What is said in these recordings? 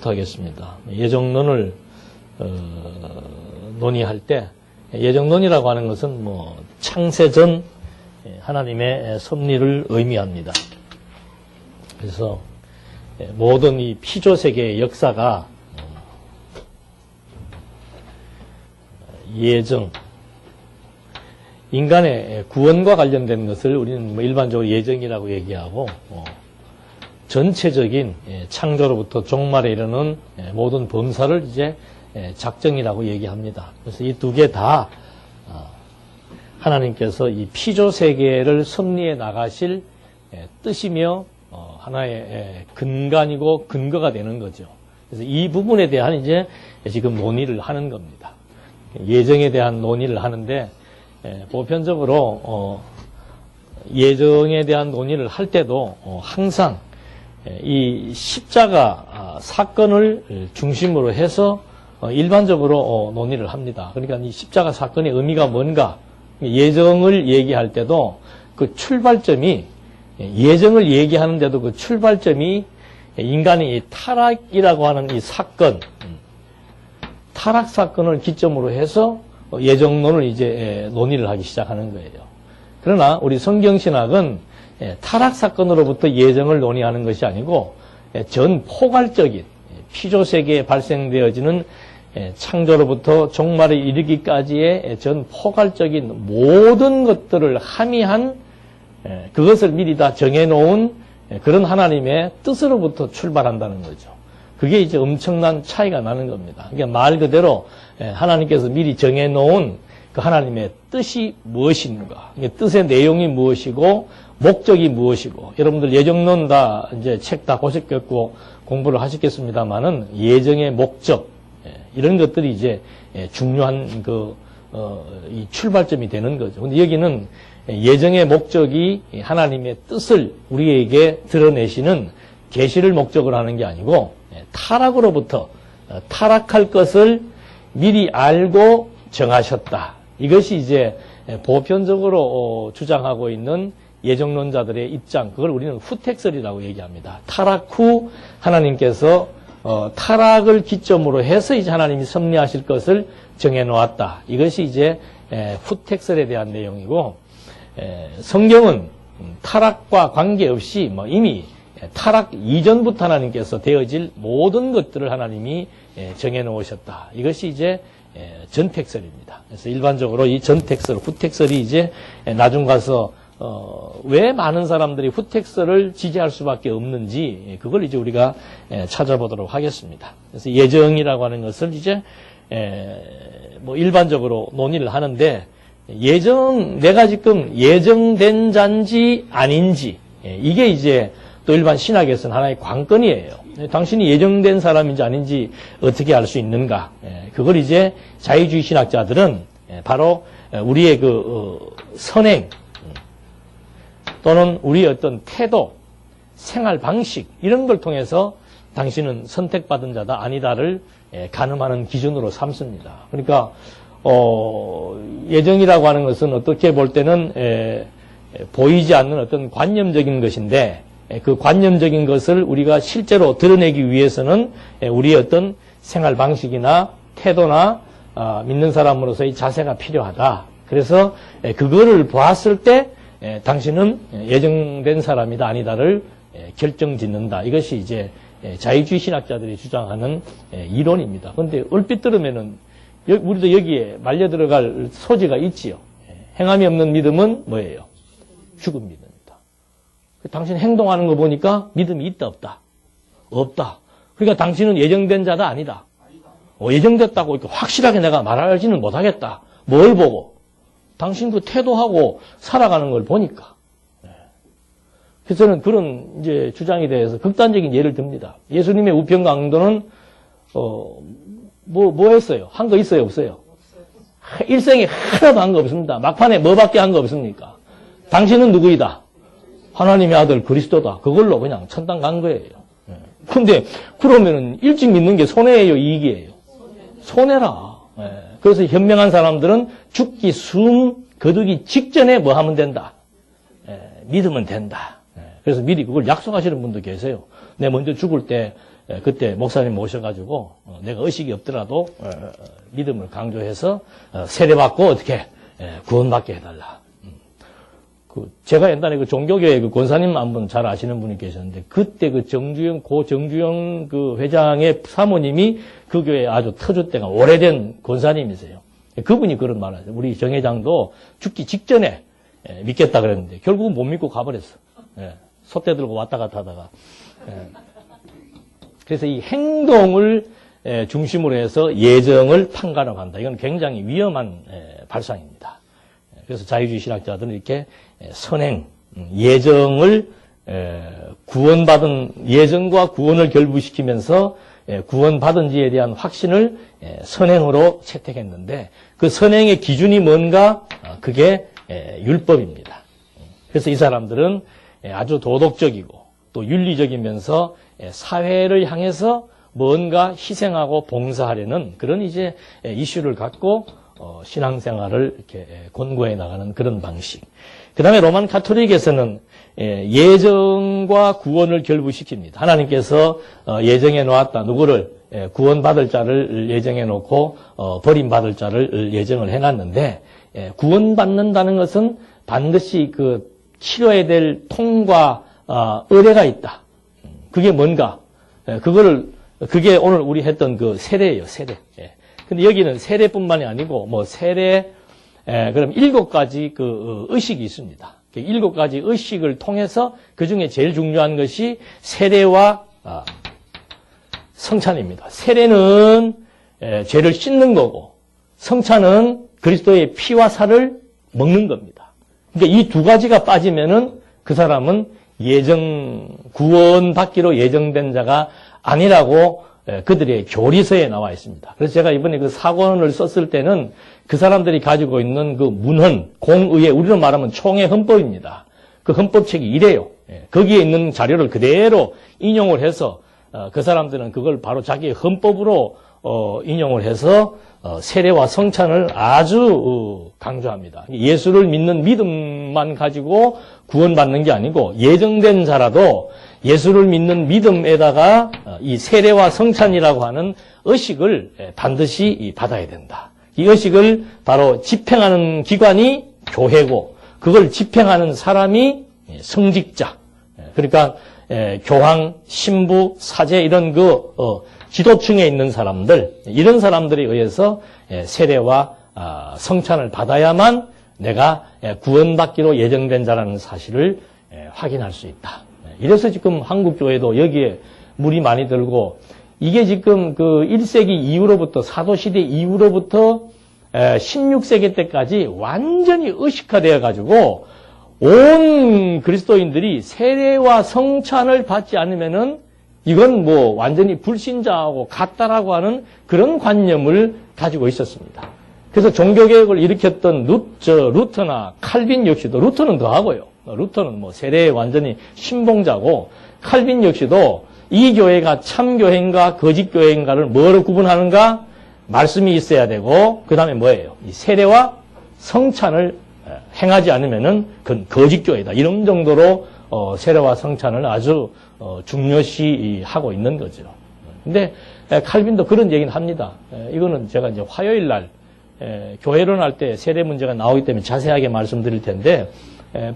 1번부터 하겠습니다. 예정론을 논의할 때 예정론이라고 하는 것은 뭐 창세 전 하나님의 섭리를 의미합니다. 그래서 모든 이 피조세계의 역사가 예정, 인간의 구원과 관련된 것을 우리는 뭐 일반적으로 예정이라고 얘기하고, 전체적인 창조로부터 종말에 이르는 모든 범사를 이제 작정이라고 얘기합니다. 그래서 이 두 개 다 하나님께서 이 피조 세계를 섭리해 나가실 뜻이며 하나의 근간이고 근거가 되는 거죠. 그래서 이 부분에 대한 이제 지금 논의를 하는 겁니다. 예정에 대한 논의를 하는데 보편적으로 예정에 대한 논의를 할 때도 항상 이 십자가 사건을 중심으로 해서 일반적으로 논의를 합니다. 그러니까 이 십자가 사건의 의미가 뭔가, 예정을 얘기할 때도 그 출발점이, 예정을 얘기하는데도 그 출발점이 인간의 이 타락이라고 하는 이 사건, 타락 사건을 기점으로 해서 예정론을 이제 논의를 하기 시작하는 거예요. 그러나 우리 성경신학은 타락 사건으로부터 예정을 논의하는 것이 아니고 전 포괄적인 피조세계에 발생되어지는 창조로부터 종말에 이르기까지의 전 포괄적인 모든 것들을 함의한, 그것을 미리 다 정해놓은 그런 하나님의 뜻으로부터 출발한다는 거죠. 그게 이제 엄청난 차이가 나는 겁니다. 그러니까 말 그대로 하나님께서 미리 정해놓은 그 하나님의 뜻이 무엇인가, 뜻의 내용이 무엇이고 목적이 무엇이고, 여러분들 예정론 다 이제 책 다 보셨겠고 공부를 하셨겠습니다만은 예정의 목적, 이런 것들이 이제 중요한 이 출발점이 되는 거죠. 근데 여기는 예정의 목적이 하나님의 뜻을 우리에게 드러내시는 계시를 목적으로 하는 게 아니고 타락으로부터 타락할 것을 미리 알고 정하셨다. 이것이 이제 보편적으로 주장하고 있는 예정론자들의 입장, 그걸 우리는 후택설이라고 얘기합니다. 타락 후 하나님께서 타락을 기점으로 해서 이제 하나님이 섭리하실 것을 정해놓았다. 이것이 이제 후택설에 대한 내용이고, 성경은 타락과 관계없이 뭐 이미 타락 이전부터 하나님께서 되어질 모든 것들을 하나님이 정해놓으셨다. 이것이 이제 전택설입니다. 그래서 일반적으로 이 전택설, 후택설이 이제 나중 가서 왜 많은 사람들이 후택설을 지지할 수밖에 없는지, 그걸 이제 우리가 찾아보도록 하겠습니다. 그래서 예정이라고 하는 것을 이제 뭐 일반적으로 논의를 하는데, 내가 지금 예정된 자인지 아닌지, 이게 이제 또 일반 신학에서는 하나의 관건이에요. 당신이 예정된 사람인지 아닌지 어떻게 알 수 있는가? 그걸 이제 자유주의 신학자들은 바로 우리의 선행 또는 우리의 어떤 태도, 생활 방식, 이런 걸 통해서 당신은 선택받은 자다 아니다를 가늠하는 기준으로 삼습니다. 그러니까 예정이라고 하는 것은 어떻게 볼 때는 보이지 않는 어떤 관념적인 것인데, 그 관념적인 것을 우리가 실제로 드러내기 위해서는 우리의 어떤 생활 방식이나 태도나 믿는 사람으로서의 자세가 필요하다. 그래서 그거를 보았을 때 당신은 예정된 사람이다 아니다를 결정짓는다. 이것이 이제 자유주의 신학자들이 주장하는 이론입니다. 그런데 얼핏 들으면은 우리도 여기에 말려 들어갈 소지가 있지요. 행함이 없는 믿음은 뭐예요? 죽은 믿음이다. 당신 행동하는 거 보니까 믿음이 있다 없다? 없다. 그러니까 당신은 예정된 자다 아니다? 예정됐다고 이렇게 확실하게 내가 말하지는 못하겠다. 뭘 보고? 당신 그 태도하고 살아가는 걸 보니까. 그래서 저는 그런 이제 주장에 대해서 극단적인 예를 듭니다. 예수님의 우편 강도는 뭐 했어요? 한 거 있어요, 없어요? 일생에 하나도 한 거 없습니다. 막판에 뭐밖에 한 거 없습니까? 당신은 누구이다? 하나님의 아들 그리스도다. 그걸로 그냥 천당 간 거예요. 근데 그러면은 일찍 믿는 게 손해예요, 이익이에요? 손해라. 그래서 현명한 사람들은 죽기 숨 거두기 직전에 뭐 하면 된다? 믿으면 된다. 그래서 미리 그걸 약속하시는 분도 계세요. 내 먼저 죽을 때 그때 목사님 모셔가지고 내가 의식이 없더라도 믿음을 강조해서 세례받고 어떻게 구원받게 해달라. 제가 옛날에 그 종교교회 그 권사님 한 분 잘 아시는 분이 계셨는데 그때 그 정주영 그 회장의 사모님이 그 교회 아주 터줏대감 오래된 권사님이세요. 그분이 그런 말을 하세요. 우리 정 회장도 죽기 직전에 믿겠다 그랬는데 결국은 못 믿고 가버렸어. 소떼 들고 왔다 갔다 하다가. 그래서 이 행동을 중심으로 해서 예정을 판가름한다. 이건 굉장히 위험한 발상입니다. 그래서 자유주의 신학자들은 이렇게 선행, 예정을 구원받은 예정과 구원을 결부시키면서 구원받은 지에 대한 확신을 선행으로 채택했는데 그 선행의 기준이 뭔가? 그게 율법입니다. 그래서 이 사람들은 아주 도덕적이고 또 윤리적이면서 사회를 향해서 뭔가 희생하고 봉사하려는 그런 이제 이슈를 갖고 신앙생활을 이렇게 권고해 나가는 그런 방식. 그 다음에 로만 가톨릭에서는 예정과 구원을 결부시킵니다. 하나님께서 예정해 놓았다. 누구를 구원받을 자를 예정해 놓고 버림받을 자를 예정을 해놨는데 구원받는다는 것은 반드시 그 치러야 될 통과 의례가 있다. 그게 뭔가? 그게 오늘 우리 했던 그 세례예요, 세례. 근데 여기는 세례뿐만이 아니고 뭐 세례 그럼 7가지 그 의식이 있습니다. 7가지 의식을 통해서 그 중에 제일 중요한 것이 세례와 성찬입니다. 세례는 죄를 씻는 거고 성찬은 그리스도의 피와 살을 먹는 겁니다. 그러니까 이 2가지가 빠지면은 그 사람은 구원받기로 예정된 자가 아니라고 그들의 교리서에 나와 있습니다. 그래서 제가 이번에 그 사권을 썼을 때는 그 사람들이 가지고 있는 그 문헌, 공의회, 우리로 말하면 총회 헌법입니다. 그 헌법책이 이래요. 거기에 있는 자료를 그대로 인용을 해서 그 사람들은 그걸 바로 자기의 헌법으로 인용을 해서 세례와 성찬을 아주 강조합니다. 예수를 믿는 믿음만 가지고 구원받는 게 아니고 예정된 자라도 예수를 믿는 믿음에다가 이 세례와 성찬이라고 하는 의식을 반드시 받아야 된다. 이 의식을 바로 집행하는 기관이 교회고 그걸 집행하는 사람이 성직자. 그러니까 교황, 신부, 사제 이런 지도층에 있는 사람들, 이런 사람들에 의해서 세례와 성찬을 받아야만 내가 구원받기로 예정된 자라는 사실을 확인할 수 있다. 이래서 지금 한국교회도 여기에 물이 많이 들고 이게 지금 그 1세기 이후로부터 사도시대 이후로부터 16세기 때까지 완전히 의식화되어 가지고 온 그리스도인들이 세례와 성찬을 받지 않으면은 이건 뭐 완전히 불신자하고 같다라고 하는 그런 관념을 가지고 있었습니다. 그래서 종교개혁을 일으켰던 루터나 칼빈 역시도 루터는 더 하고요. 루터는 뭐 세례에 완전히 신봉자고 칼빈 역시도 이 교회가 참교회인가 거짓교회인가를 뭐로 구분하는가? 말씀이 있어야 되고 그 다음에 뭐예요? 이 세례와 성찬을 행하지 않으면은 그건 거짓교회다. 이런 정도로 세례와 성찬을 아주 중요시 하고 있는 거죠. 근데 칼빈도 그런 얘기는 합니다. 이거는 제가 이제 화요일 날 교회론 할 때 세례 문제가 나오기 때문에 자세하게 말씀드릴 텐데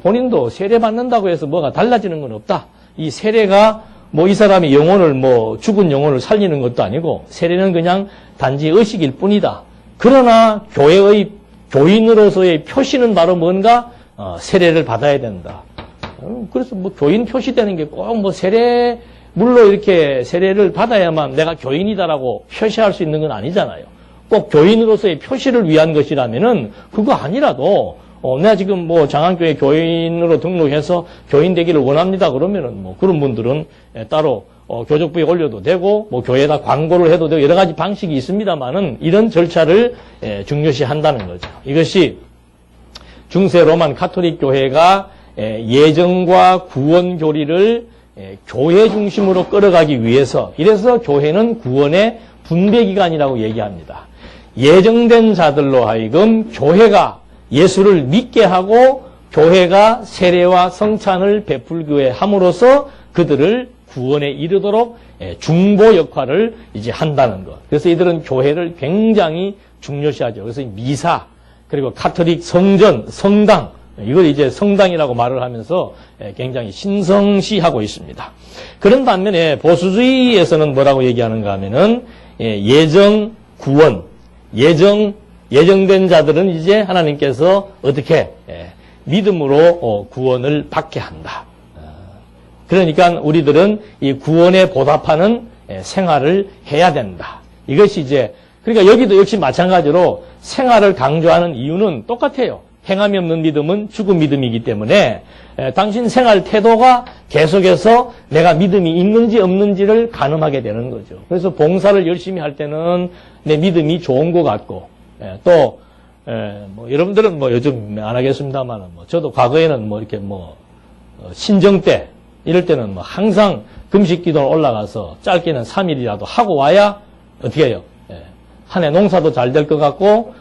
본인도 세례 받는다고 해서 뭐가 달라지는 건 없다. 이 세례가 뭐 이 사람이 영혼을 죽은 영혼을 살리는 것도 아니고 세례는 그냥 단지 의식일 뿐이다. 그러나 교회의 교인으로서의 표시는 바로 뭔가 세례를 받아야 된다. 그래서 뭐 교인 표시되는 게 꼭 뭐 물로 이렇게 세례를 받아야만 내가 교인이다라고 표시할 수 있는 건 아니잖아요. 꼭 교인으로서의 표시를 위한 것이라면은 그거 아니라도 내가 지금 뭐 장안교회 교인으로 등록해서 교인 되기를 원합니다. 그러면은 뭐 그런 분들은 따로 교적부에 올려도 되고 뭐 교회에다 광고를 해도 되고 여러 가지 방식이 있습니다만은 이런 절차를 중요시 한다는 거죠. 이것이 중세 로만 가톨릭 교회가 예정과 구원 교리를 교회 중심으로 끌어가기 위해서 이래서 교회는 구원의 분배기관이라고 얘기합니다. 예정된 자들로 하여금 교회가 예수를 믿게 하고 교회가 세례와 성찬을 베풀게 함으로써 그들을 구원에 이르도록 중보 역할을 이제 한다는 것. 그래서 이들은 교회를 굉장히 중요시하죠. 그래서 미사, 그리고 카톨릭 성전, 성당, 이걸 이제 성당이라고 말을 하면서 굉장히 신성시하고 있습니다. 그런 반면에 보수주의에서는 뭐라고 얘기하는가 하면은 예정 구원, 예정된 자들은 이제 하나님께서 어떻게 믿음으로 구원을 받게 한다. 그러니까 우리들은 이 구원에 보답하는 생활을 해야 된다. 이것이 이제 그러니까 여기도 역시 마찬가지로 생활을 강조하는 이유는 똑같아요. 행함이 없는 믿음은 죽은 믿음이기 때문에 당신 생활 태도가 계속해서 내가 믿음이 있는지 없는지를 가늠하게 되는 거죠. 그래서 봉사를 열심히 할 때는 내 믿음이 좋은 것 같고 또 뭐 여러분들은 뭐 요즘 안 하겠습니다만 뭐 저도 과거에는 뭐 이렇게 뭐 신정 때 이럴 때는 뭐 항상 금식 기도를 올라가서 짧게는 3일이라도 하고 와야 어떻게 해요? 한 해 농사도 잘 될 것 같고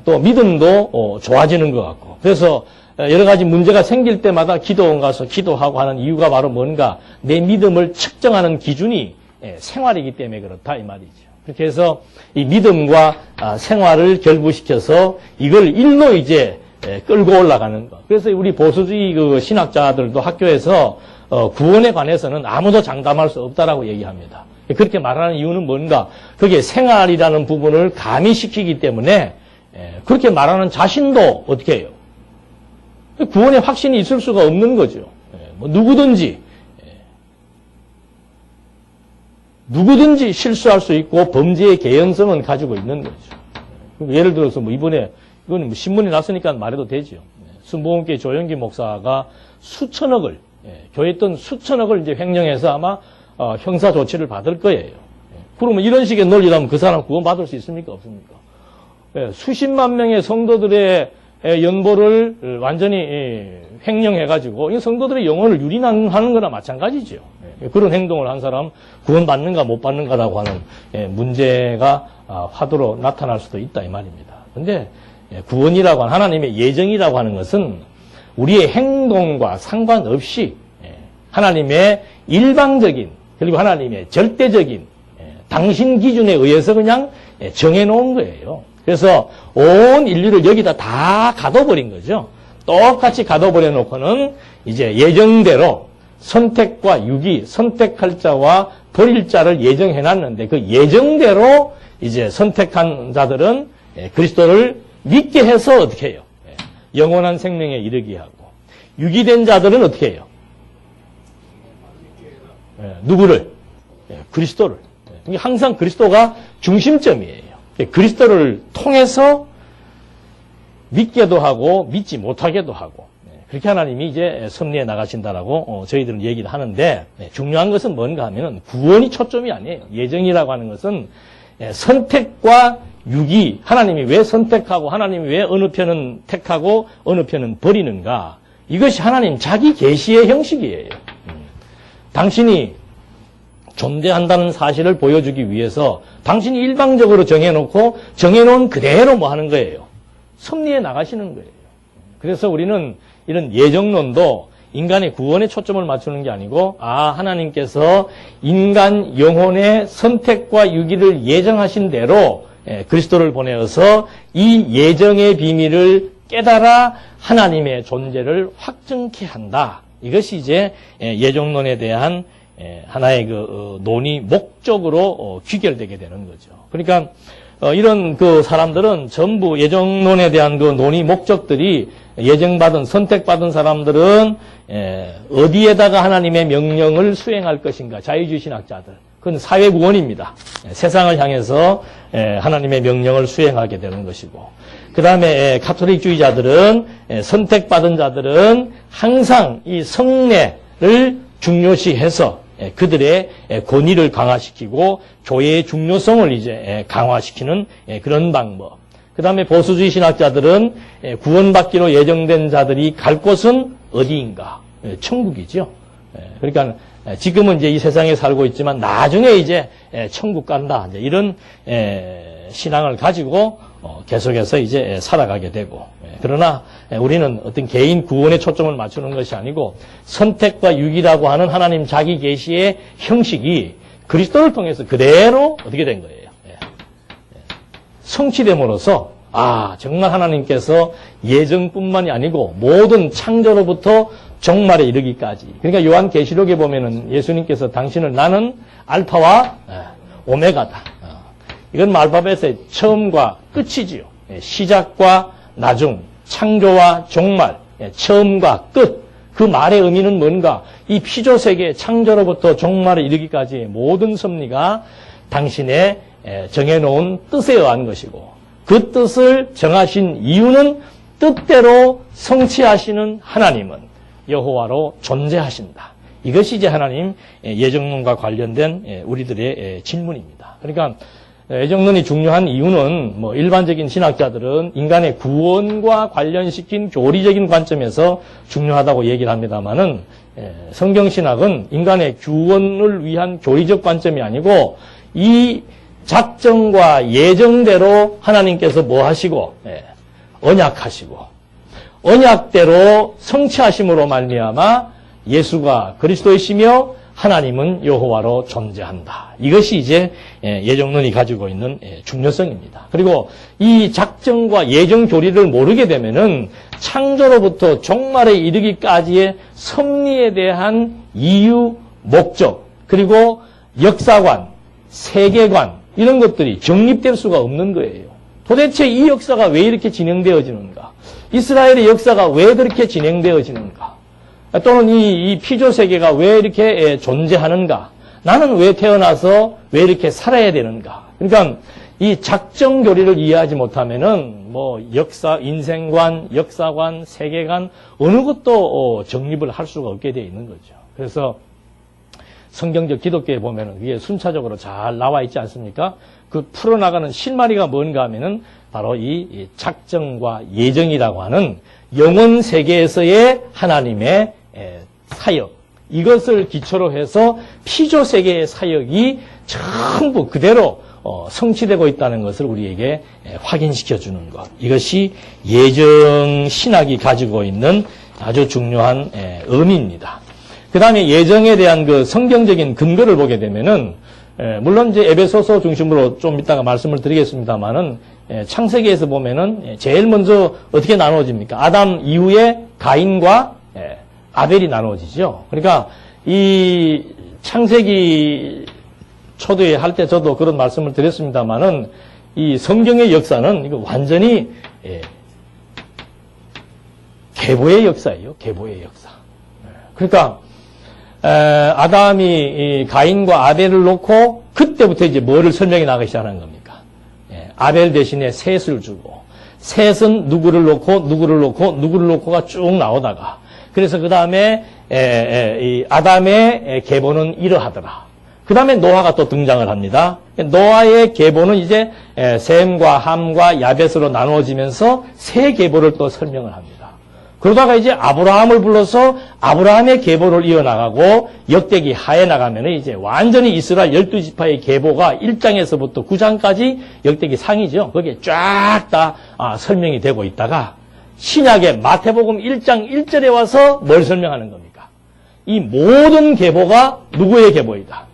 또 믿음도 좋아지는 것 같고 그래서 여러 가지 문제가 생길 때마다 기도원 가서 기도하고 하는 이유가 바로 뭔가 내 믿음을 측정하는 기준이 생활이기 때문에 그렇다 이 말이죠. 그렇게 해서 이 믿음과 생활을 결부시켜서 이걸 일로 이제 끌고 올라가는 것. 그래서 우리 보수주의 그 신학자들도 학교에서 구원에 관해서는 아무도 장담할 수 없다라고 얘기합니다. 그렇게 말하는 이유는 뭔가 그게 생활이라는 부분을 가미시키기 때문에 그렇게 말하는 자신도 어떻게 해요? 구원에 확신이 있을 수가 없는 거죠. 뭐 누구든지 실수할 수 있고 범죄의 개연성은 가지고 있는 거죠. 예를 들어서 뭐 이번에 이거는 뭐 신문에 났으니까 말해도 되죠. 순복음교회 조영기 목사가 수천억을 교회 돈 수천억을 이제 횡령해서 아마 형사 조치를 받을 거예요. 그러면 이런 식의 논리라면 그 사람 구원받을 수 있습니까? 없습니까? 수십만 명의 성도들의 연보를 완전히 횡령해가지고 이 성도들의 영혼을 유린하는 거나 마찬가지죠. 그런 행동을 한 사람 구원받는가 못 받는가라고 하는 문제가 화두로 나타날 수도 있다 이 말입니다. 그런데 구원이라고 하는 하나님의 예정이라고 하는 것은 우리의 행동과 상관없이 하나님의 일방적인 그리고 하나님의 절대적인 당신 기준에 의해서 그냥 정해놓은 거예요. 그래서 온 인류를 여기다 다 가둬버린 거죠. 똑같이 가둬버려 놓고는 이제 예정대로 선택과 유기, 선택할 자와 버릴 자를 예정해놨는데 그 예정대로 이제 선택한 자들은 그리스도를 믿게 해서 어떻게 해요? 영원한 생명에 이르게 하고 유기된 자들은 어떻게 해요? 누구를? 그리스도를. 항상 그리스도가 중심점이에요. 그리스도를 통해서 믿게도 하고 믿지 못하게도 하고 그렇게 하나님이 이제 섭리해 나가신다라고 저희들은 얘기를 하는데 중요한 것은 뭔가 하면은 구원이 초점이 아니에요. 예정이라고 하는 것은 선택과 유기, 하나님이 왜 선택하고 하나님이 왜 어느 편은 택하고 어느 편은 버리는가 이것이 하나님 자기 계시의 형식이에요. 당신이 존재한다는 사실을 보여주기 위해서 당신이 일방적으로 정해놓고 정해놓은 그대로 뭐 하는 거예요? 섭리해 나가시는 거예요. 그래서 우리는 이런 예정론도 인간의 구원에 초점을 맞추는 게 아니고 하나님께서 인간 영혼의 선택과 유기를 예정하신 대로 그리스도를 보내어서 이 예정의 비밀을 깨달아 하나님의 존재를 확증케 한다. 이것이 이제 예정론에 대한 하나의 그 논의 목적으로 귀결되게 되는 거죠. 그러니까 이런 그 사람들은 전부 예정론에 대한 그 논의 목적들이 예정받은 선택받은 사람들은 어디에다가 하나님의 명령을 수행할 것인가 자유주의 신학자들 그건 사회구원입니다. 세상을 향해서 하나님의 명령을 수행하게 되는 것이고 그 다음에 카톨릭주의자들은 선택받은 자들은 항상 이 성례를 중요시해서 그들의 권위를 강화시키고 교회의 중요성을 이제 강화시키는 그런 방법. 그 다음에 보수주의 신학자들은 구원받기로 예정된 자들이 갈 곳은 어디인가? 천국이죠. 그러니까 지금은 이제 이 세상에 살고 있지만 나중에 이제 천국 간다. 이제 이런 신앙을 가지고 계속해서 이제 살아가게 되고. 그러나 우리는 어떤 개인 구원에 초점을 맞추는 것이 아니고 선택과 유기라고 하는 하나님 자기 계시의 형식이 그리스도를 통해서 그대로 어떻게 된 거예요? 성취됨으로써 정말 하나님께서 예정뿐만이 아니고 모든 창조로부터 종말에 이르기까지. 그러니까 요한계시록에 보면은 예수님께서 당신을 나는 알파와 오메가다. 이건 알파벳의 처음과 끝이지요. 시작과 나중, 창조와 종말, 처음과 끝. 그 말의 의미는 뭔가? 이 피조세계 창조로부터 종말에 이르기까지의 모든 섭리가 당신의 정해놓은 뜻에 의한 것이고, 그 뜻을 정하신 이유는 뜻대로 성취하시는 하나님은 여호와로 존재하신다. 이것이 이제 하나님 예정론과 관련된 우리들의 질문입니다. 그러니까 예정론이 중요한 이유는 뭐 일반적인 신학자들은 인간의 구원과 관련시킨 교리적인 관점에서 중요하다고 얘기를 합니다만은 성경신학은 인간의 구원을 위한 교리적 관점이 아니고 이 작정과 예정대로 하나님께서 뭐 하시고 언약하시고 언약대로 성취하심으로 말미암아 예수가 그리스도이시며 하나님은 여호와로 존재한다. 이것이 이제 예정론이 가지고 있는 중요성입니다. 그리고 이 작정과 예정 교리를 모르게 되면은 창조로부터 종말에 이르기까지의 섭리에 대한 이유, 목적, 그리고 역사관, 세계관 이런 것들이 정립될 수가 없는 거예요. 도대체 이 역사가 왜 이렇게 진행되어지는가? 이스라엘의 역사가 왜 그렇게 진행되어지는가? 또는 이 피조세계가 왜 이렇게 존재하는가? 나는 왜 태어나서 왜 이렇게 살아야 되는가? 그러니까 이 작정 교리를 이해하지 못하면은 뭐 역사, 인생관, 역사관, 세계관 어느 것도 정립을 할 수가 없게 되어 있는 거죠. 그래서 성경적 기독교에 보면은 이게 순차적으로 잘 나와 있지 않습니까? 그 풀어나가는 실마리가 뭔가 하면은 바로 이 작정과 예정이라고 하는 영원 세계에서의 하나님의 사역, 이것을 기초로 해서 피조 세계의 사역이 전부 그대로 성취되고 있다는 것을 우리에게 확인시켜 주는 것. 이것이 예정 신학이 가지고 있는 아주 중요한 의미입니다. 그 다음에 예정에 대한 그 성경적인 근거를 보게 되면은 물론 이제 에베소서 중심으로 좀 이따가 말씀을 드리겠습니다만은 창세기에서 보면은 제일 먼저 어떻게 나누어집니까? 아담 이후에 가인과 아벨이 나누어지죠. 그러니까 이 창세기 초대에 할 때 저도 그런 말씀을 드렸습니다만은 이 성경의 역사는 이거 완전히 계보의 역사예요. 계보의 역사. 그러니까 아담이 가인과 아벨을 놓고 그때부터 이제 뭐를 설명해 나가기 시작하는 겁니까? 아벨 대신에 셋을 주고 셋은 누구를 놓고 누구를 놓고 누구를 놓고가 쭉 나오다가 그래서 그 다음에 아담의 계보는 이러하더라. 그 다음에 노아가 또 등장을 합니다. 노아의 계보는 이제 셈과 함과 야벳으로 나누어지면서 세 계보를 또 설명을 합니다. 그러다가 이제 아브라함을 불러서 아브라함의 계보를 이어나가고 역대기 하에 나가면 이제 완전히 이스라엘 12지파의 계보가 1장에서부터 9장까지 역대기 상이죠. 거기에 쫙 다 설명이 되고 있다가 신약의 마태복음 1장 1절에 와서 뭘 설명하는 겁니까? 이 모든 계보가 누구의 계보이다?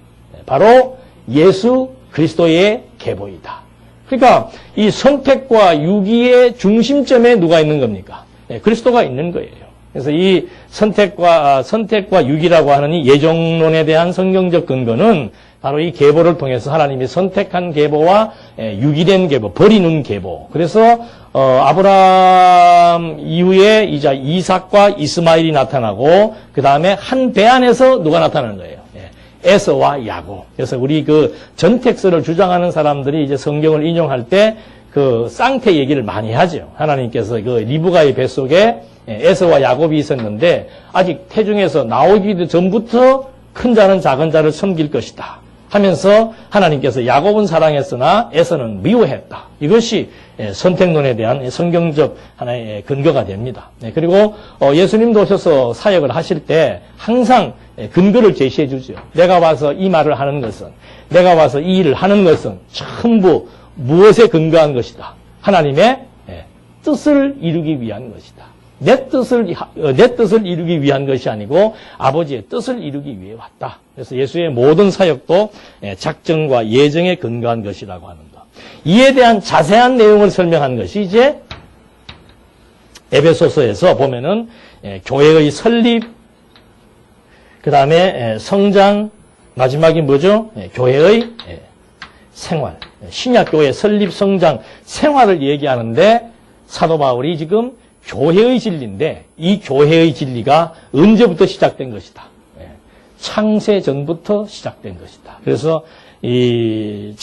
바로 예수 그리스도의 계보이다. 그러니까 이 선택과 유기의 중심점에 누가 있는 겁니까? 그리스도가 있는 거예요. 그래서 이 선택과 유기라고 하는 이 예정론에 대한 성경적 근거는 바로 이 계보를 통해서 하나님이 선택한 계보와 유기된 계보, 버리는 계보. 그래서 아브라함 이후에 이제 이삭과 이스마엘이 나타나고 그 다음에 한 배 안에서 누가 나타나는 거예요? 에서와 야곱. 그래서 우리 그 전텍스를 주장하는 사람들이 이제 성경을 인용할 때 그 쌍태 얘기를 많이 하죠. 하나님께서 그 리브가의 뱃속에 에서와 야곱이 있었는데 아직 태중에서 나오기도 전부터 큰 자는 작은 자를 섬길 것이다 하면서 하나님께서 야곱은 사랑했으나 에서는 미워했다. 이것이 선택론에 대한 성경적 하나의 근거가 됩니다. 그리고 예수님도 오셔서 사역을 하실 때 항상 근거를 제시해 주죠. 내가 와서 이 말을 하는 것은, 내가 와서 이 일을 하는 것은 전부 무엇에 근거한 것이다? 하나님의 뜻을 이루기 위한 것이다. 내 뜻을 이루기 위한 것이 아니고 아버지의 뜻을 이루기 위해 왔다. 그래서 예수의 모든 사역도 작정과 예정에 근거한 것이라고 하는 것. 이에 대한 자세한 내용을 설명한 것이 이제 에베소서에서 보면은 교회의 설립, 그 다음에 성장, 마지막이 뭐죠? 교회의 생활, 신약교회 설립, 성장, 생활을 얘기하는데 사도 바울이 지금 교회의 진리인데 이 교회의 진리가 언제부터 시작된 것이다. 창세 전부터 시작된 것이다. 그래서 그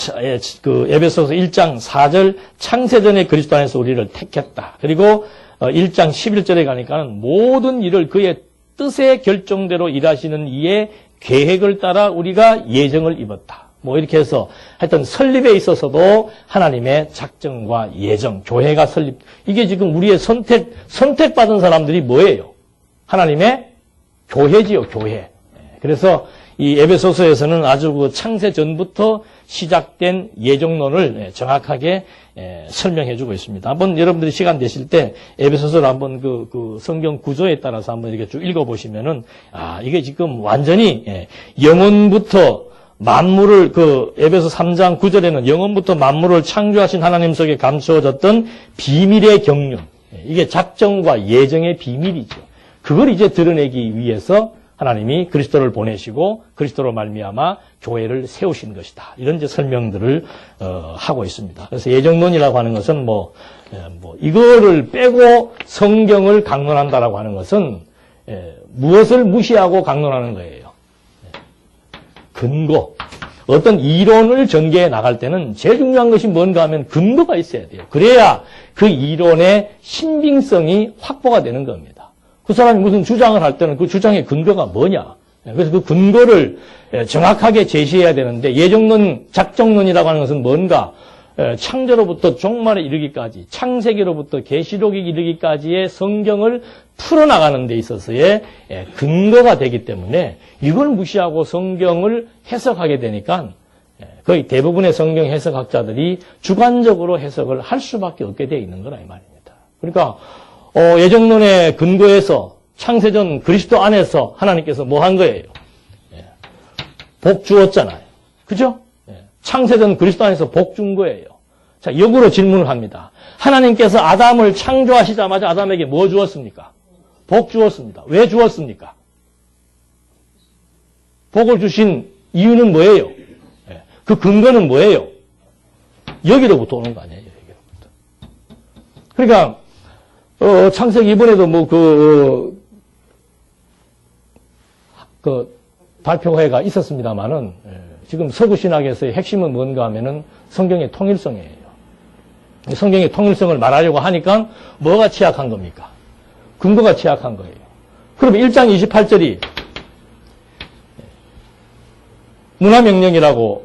에베소서 1장 4절 창세전에 그리스도 안에서 우리를 택했다. 그리고 1장 11절에 가니까는 모든 일을 그의 뜻의 결정대로 일하시는 이의 계획을 따라 우리가 예정을 입었다. 뭐 이렇게 해서 하여튼 설립에 있어서도 하나님의 작정과 예정, 교회가 설립. 이게 지금 우리의 선택받은 사람들이 뭐예요? 하나님의 교회지요, 교회. 그래서 이 에베소서에서는 아주 그 창세 전부터 시작된 예정론을 정확하게 설명해주고 있습니다. 한번 여러분들이 시간 되실 때 에베소서를 한번 그 성경 구조에 따라서 한번 이렇게 쭉 읽어보시면은 이게 지금 완전히 영원부터 만물을 에베소 3장 9절에는 영원부터 만물을 창조하신 하나님 속에 감추어졌던 비밀의 경륜. 이게 작정과 예정의 비밀이죠. 그걸 이제 드러내기 위해서 하나님이 그리스도를 보내시고 그리스도로 말미암아 교회를 세우신 것이다. 이런 이제 설명들을 하고 있습니다. 그래서 예정론이라고 하는 것은 이거를 빼고 성경을 강론한다라고 하는 것은 무엇을 무시하고 강론하는 거예요? 근거. 어떤 이론을 전개해 나갈 때는 제일 중요한 것이 뭔가 하면 근거가 있어야 돼요. 그래야 그 이론의 신빙성이 확보가 되는 겁니다. 그 사람이 무슨 주장을 할 때는 그 주장의 근거가 뭐냐. 그래서 그 근거를 정확하게 제시해야 되는데 예정론, 작정론이라고 하는 것은 뭔가 창조로부터 종말에 이르기까지, 창세기로부터 계시록에 이르기까지의 성경을 풀어나가는 데 있어서의 근거가 되기 때문에 이걸 무시하고 성경을 해석하게 되니까 거의 대부분의 성경 해석학자들이 주관적으로 해석을 할 수밖에 없게 되어 있는 거라 이 말입니다. 그러니까 예정론의 근거에서 창세전 그리스도 안에서 하나님께서 뭐 한 거예요? 복 주었잖아요. 그죠? 창세전 그리스도 안에서 복 준 거예요. 자, 역으로 질문을 합니다. 하나님께서 아담을 창조하시자마자 아담에게 뭐 주었습니까? 복 주었습니다. 왜 주었습니까? 복을 주신 이유는 뭐예요? 그 근거는 뭐예요? 여기로부터 오는 거 아니에요? 여기로부터. 그러니까 창세기 이번에도 발표회가 있었습니다만은 지금 서구신학에서의 핵심은 뭔가 하면은 성경의 통일성이에요. 성경의 통일성을 말하려고 하니까 뭐가 취약한 겁니까? 근거가 취약한 거예요. 그럼 1장 28절이 문화명령이라고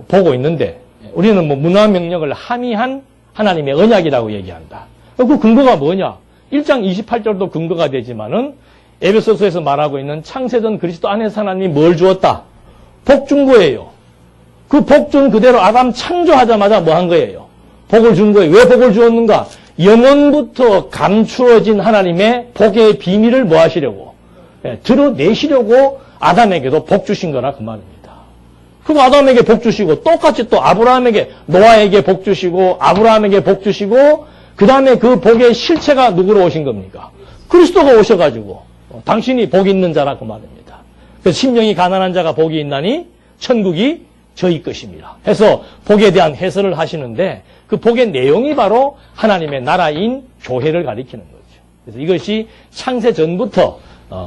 보고 있는데 우리는 문화명령을 함의한 하나님의 언약이라고 얘기한다. 그 근거가 뭐냐? 1장 28절도 근거가 되지만은 에베소서에서 말하고 있는 창세전 그리스도 안에서 하나님이 뭘 주었다? 복 준 거예요. 그 복 준 그대로 아담 창조하자마자 뭐 한 거예요? 복을 준 거예요. 왜 복을 주었는가? 영원부터 감추어진 하나님의 복의 비밀을 뭐 하시려고? 드러내시려고 아담에게도 복 주신 거라 그 말입니다. 그리고 아담에게 복 주시고 똑같이 또 아브라함에게 노아에게 복 주시고 아브라함에게 복 주시고 그 다음에 그 복의 실체가 누구로 오신 겁니까? 그리스도가 오셔가지고 당신이 복 있는 자라 그 말입니다. 그래서 심령이 가난한 자가 복이 있나니 천국이 저희 것입니다. 해서 복에 대한 해설을 하시는데 그 복의 내용이 바로 하나님의 나라인 교회를 가리키는 거죠. 그래서 이것이 창세 전부터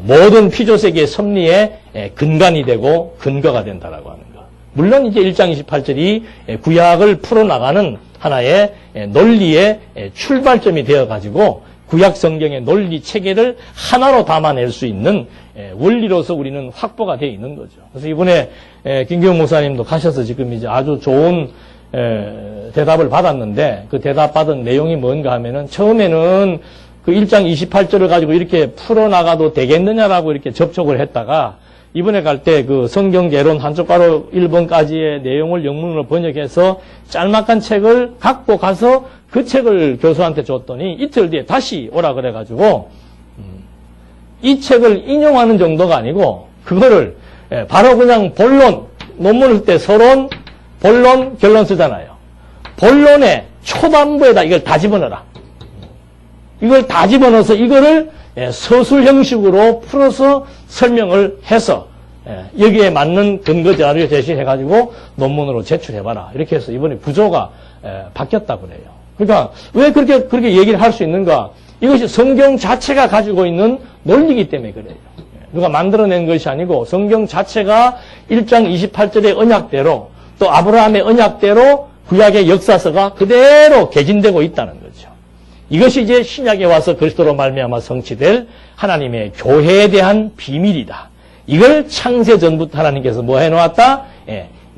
모든 피조세계의 섭리의 근간이 되고 근거가 된다라고 하는 것. 물론 이제 1장 28절이 구약을 풀어나가는 하나의 논리의 출발점이 되어가지고 구약 성경의 논리 체계를 하나로 담아낼 수 있는 원리로서 우리는 확보가 되어 있는 거죠. 그래서 이번에 김경훈 목사님도 가셔서 지금 이제 아주 좋은 대답을 받았는데 그 대답 받은 내용이 뭔가 하면은 처음에는 그 1장 28절을 가지고 이렇게 풀어나가도 되겠느냐라고 이렇게 접촉을 했다가 이번에 갈 때 그 성경개론 한쪽 가로 1번까지의 내용을 영문으로 번역해서 짤막한 책을 갖고 가서 그 책을 교수한테 줬더니 이틀 뒤에 다시 오라 그래가지고 이 책을 인용하는 정도가 아니고 그거를 바로 그냥 본론, 논문을 때 서론, 본론, 결론 쓰잖아요. 본론의 초반부에다 이걸 다 집어넣어라. 이걸 다 집어넣어서 이거를 서술 형식으로 풀어서 설명을 해서 여기에 맞는 근거 자료 제시해가지고 논문으로 제출해봐라. 이렇게 해서 이번에 구조가 바뀌었다고 그래요. 그러니까 왜 그렇게 얘기를 할 수 있는가? 이것이 성경 자체가 가지고 있는 논리이기 때문에 그래요. 누가 만들어낸 것이 아니고 성경 자체가 1장 28절의 언약대로 또 아브라함의 언약대로 구약의 역사서가 그대로 개진되고 있다는 거죠. 이것이 이제 신약에 와서 그리스도로 말미암아 성취될 하나님의 교회에 대한 비밀이다. 이걸 창세 전부터 하나님께서 뭐 해놓았다?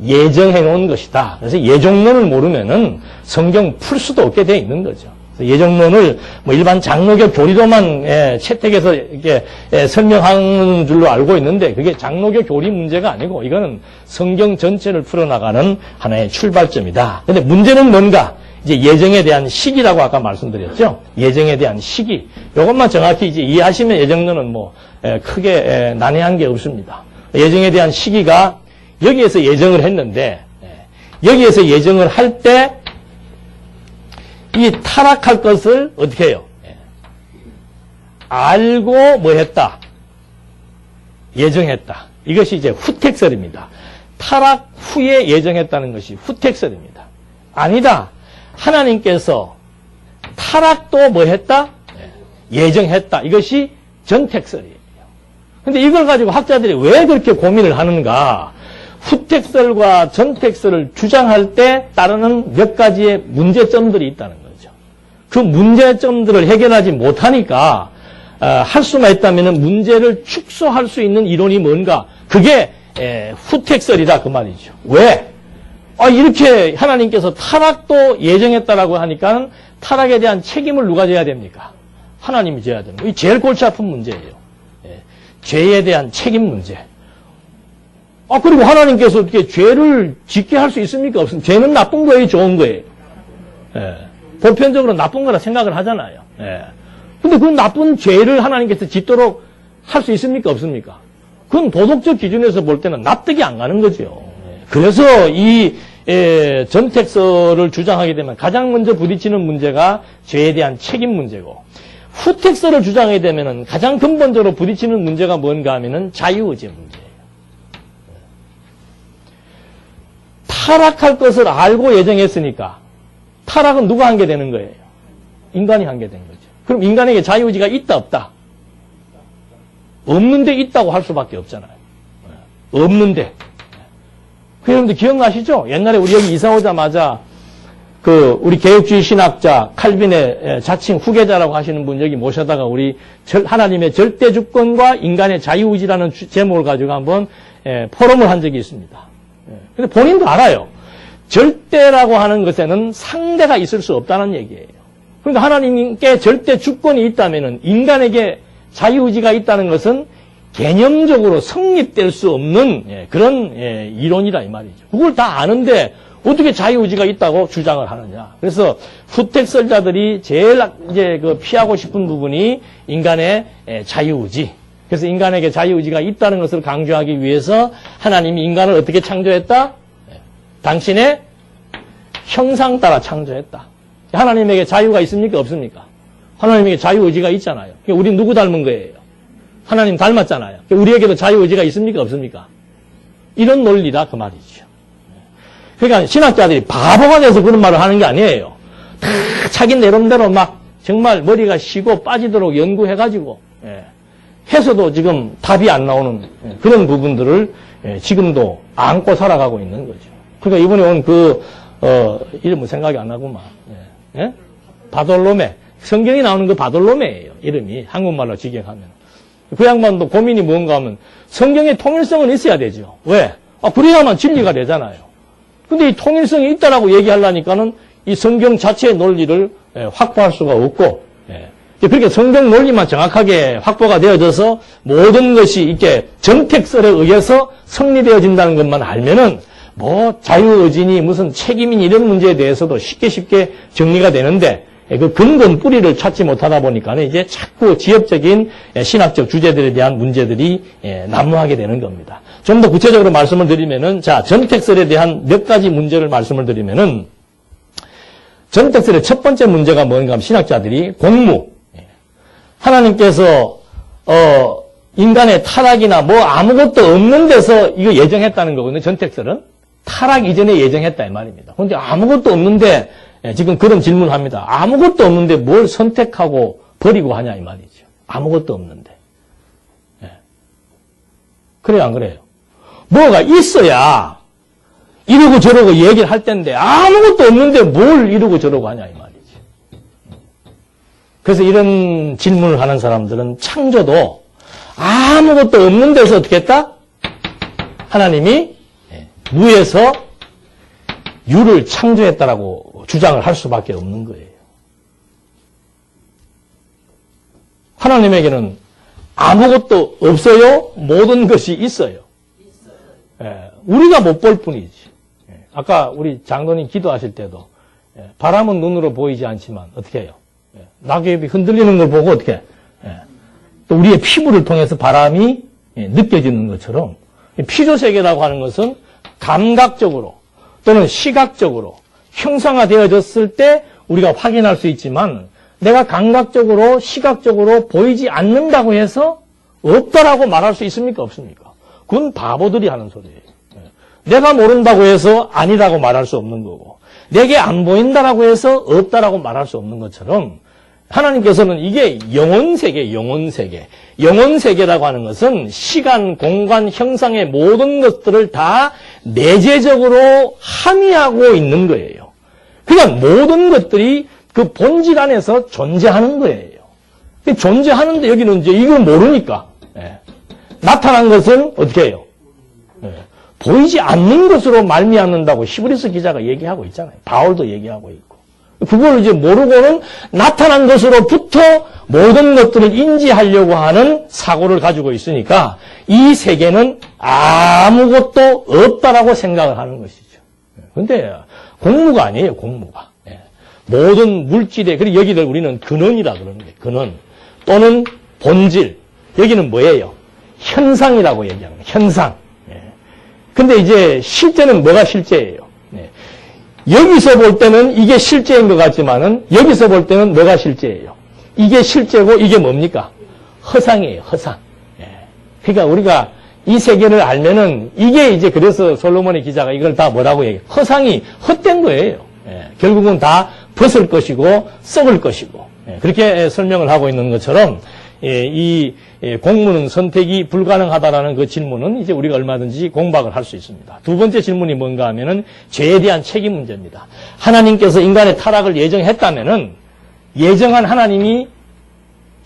예정해 놓은 것이다. 그래서 예정론을 모르면은 성경 풀 수도 없게 돼 있는 거죠. 예정론을 뭐 일반 장로교 교리로만 채택해서 이렇게 설명하는 줄로 알고 있는데 그게 장로교 교리 문제가 아니고 이거는 성경 전체를 풀어나가는 하나의 출발점이다. 근데 문제는 뭔가? 이제 예정에 대한 시기라고 아까 말씀드렸죠. 예정에 대한 시기. 이것만 정확히 이제 이해하시면 예정론은 뭐 크게 난해한 게 없습니다. 예정에 대한 시기가 여기에서 예정을 했는데 여기에서 예정을 할 때 이 타락할 것을 어떻게 해요? 알고 뭐 했다? 예정했다. 이것이 이제 후택설입니다. 타락 후에 예정했다는 것이 후택설입니다. 아니다. 하나님께서 타락도 뭐 했다? 예정했다. 이것이 전택설이에요. 근데 이걸 가지고 학자들이 왜 그렇게 고민을 하는가? 후택설과 전택설을 주장할 때 따르는 몇 가지의 문제점들이 있다는 거죠. 그 문제점들을 해결하지 못하니까 할 수만 있다면 문제를 축소할 수 있는 이론이 뭔가? 그게 후택설이다 그 말이죠. 왜? 이렇게 하나님께서 타락도 예정했다라고 하니까 타락에 대한 책임을 누가 져야 됩니까? 하나님이 져야 됩니다. 이 제일 골치 아픈 문제예요. 죄에 대한 책임 문제. 그리고 하나님께서 어떻게 죄를 짓게 할 수 있습니까? 없습니까? 죄는 나쁜 거예요, 좋은 거예요? 보편적으로 나쁜 거라 생각을 하잖아요. 근데 그 나쁜 죄를 하나님께서 짓도록 할 수 있습니까? 없습니까? 그건 도덕적 기준에서 볼 때는 납득이 안 가는 거죠. 그래서 이 전택설을 주장하게 되면 가장 먼저 부딪히는 문제가 죄에 대한 책임 문제고 후택설을 주장하게 되면 가장 근본적으로 부딪히는 문제가 뭔가 하면은 자유의지 문제예요. 타락할 것을 알고 예정했으니까 타락은 누가 한 게 되는 거예요? 인간이 한 게 된 거죠. 그럼 인간에게 자유의지가 있다 없다? 없는데 있다고 할 수밖에 없잖아요. 없는데. 여러분들 기억나시죠? 옛날에 우리 여기 이사 오자마자 우리 개혁주의 신학자 칼빈의 자칭 후계자라고 하시는 분 여기 모셔다가 우리 하나님의 절대 주권과 인간의 자유의지라는 제목을 가지고 한번 포럼을 한 적이 있습니다. 근데 본인도 알아요. 절대라고 하는 것에는 상대가 있을 수 없다는 얘기예요. 그러니까 하나님께 절대 주권이 있다면은 인간에게 자유의지가 있다는 것은 개념적으로 성립될 수 없는 그런 이론이다 이 말이죠. 그걸 다 아는데 어떻게 자유의지가 있다고 주장을 하느냐. 그래서 후택설자들이 제일 이제 피하고 싶은 부분이 인간의 자유의지. 그래서 인간에게 자유의지가 있다는 것을 강조하기 위해서 하나님이 인간을 어떻게 창조했다? 당신의 형상 따라 창조했다. 하나님에게 자유가 있습니까? 없습니까? 하나님에게 자유의지가 있잖아요. 우리 누구 닮은 거예요? 하나님 닮았잖아요. 우리에게도 자유의지가 있습니까? 없습니까? 이런 논리다 그 말이죠. 그러니까 신학자들이 바보가 돼서 그런 말을 하는 게 아니에요. 다 자기 내름대로 막 정말 머리가 쉬고 빠지도록 연구해가지고 해서도 지금 답이 안 나오는 그런 부분들을 지금도 안고 살아가고 있는 거죠. 그러니까 이번에 온 이름은 생각이 안 나구만. 바돌로메. 성경이 나오는 그 바돌로메예요. 이름이 한국말로 직역하면. 그 양반도 고민이 뭔가 하면 성경의 통일성은 있어야 되죠. 왜? 그래야만 진리가 되잖아요. 근데 이 통일성이 있다라고 얘기하려니까는 이 성경 자체의 논리를 확보할 수가 없고 그렇게 성경 논리만 정확하게 확보가 되어져서 모든 것이 이렇게 정택설에 의해서 성립되어진다는 것만 알면은 뭐 자유의지니 무슨 책임이니 이런 문제에 대해서도 쉽게 정리가 되는데 그 근본 뿌리를 찾지 못하다 보니까는 이제 자꾸 지역적인 신학적 주제들에 대한 문제들이 난무하게 되는 겁니다. 좀 더 구체적으로 말씀을 드리면은 자, 정택설에 대한 몇 가지 문제를 말씀을 드리면은 정택설의 첫 번째 문제가 뭔가 하면 신학자들이 공무. 하나님께서 인간의 타락이나 뭐 아무것도 없는 데서 이거 예정했다는 거거든요. 전택설은 타락 이전에 예정했다 이 말입니다. 그런데 아무것도 없는데 지금 그런 질문을 합니다. 아무것도 없는데 뭘 선택하고 버리고 하냐 이 말이죠. 아무것도 없는데. 그래요 안 그래요? 뭐가 있어야 이러고 저러고 얘기를 할 텐데 아무것도 없는데 뭘 이러고 저러고 하냐 이 말이죠. 그래서 이런 질문을 하는 사람들은 창조도 아무것도 없는 데서 어떻게 했다? 하나님이 무에서 유를 창조했다라고 주장을 할 수밖에 없는 거예요. 하나님에게는 아무것도 없어요? 모든 것이 있어요. 우리가 못 볼 뿐이지. 아까 우리 장로님 기도하실 때도 바람은 눈으로 보이지 않지만 어떻게 해요? 낙엽이 흔들리는 걸 보고 어떻게 해? 또 우리의 피부를 통해서 바람이 느껴지는 것처럼 피조세계라고 하는 것은 감각적으로 또는 시각적으로 형상화되어졌을 때 우리가 확인할 수 있지만 내가 감각적으로 시각적으로 보이지 않는다고 해서 없다라고 말할 수 있습니까? 없습니까? 그건 바보들이 하는 소리예요. 내가 모른다고 해서 아니라고 말할 수 없는 거고 내게 안 보인다라고 해서 없다라고 말할 수 없는 것처럼 하나님께서는 이게 영혼세계, 영혼세계라고 하는 것은 시간, 공간, 형상의 모든 것들을 다 내재적으로 함의하고 있는 거예요. 그러니까 모든 것들이 그 본질 안에서 존재하는 거예요. 존재하는데 여기는 이제 이걸 모르니까 나타난 것은 어떻게 해요? 보이지 않는 것으로 말미암는다고 히브리서 기자가 얘기하고 있잖아요. 바울도 얘기하고 있고. 그걸 이제 모르고는 나타난 것으로부터 모든 것들을 인지하려고 하는 사고를 가지고 있으니까 이 세계는 아무것도 없다라고 생각을 하는 것이죠. 그런데 공무가 아니에요, 공무가. 모든 물질에, 그리고 여기를 우리는 근원이라 그러는 거예요. 근원. 또는 본질. 여기는 뭐예요? 현상이라고 얘기하는 거예요. 현상. 근데 이제 실제는 뭐가 실제예요? 여기서 볼 때는 이게 실제인 것 같지만은 여기서 볼 때는 뭐가 실제예요? 이게 실제고 이게 뭡니까? 허상이에요, 허상. 그러니까 우리가 이 세계를 알면은 이게 이제 그래서 솔로몬의 기자가 이걸 다 뭐라고 얘기해요? 허상이 헛된 거예요. 결국은 다 벗을 것이고 썩을 것이고 그렇게 설명을 하고 있는 것처럼 이 공무는 선택이 불가능하다라는 그 질문은 이제 우리가 얼마든지 공박을 할 수 있습니다. 두 번째 질문이 뭔가 하면은 죄에 대한 책임 문제입니다. 하나님께서 인간의 타락을 예정했다면은 예정한 하나님이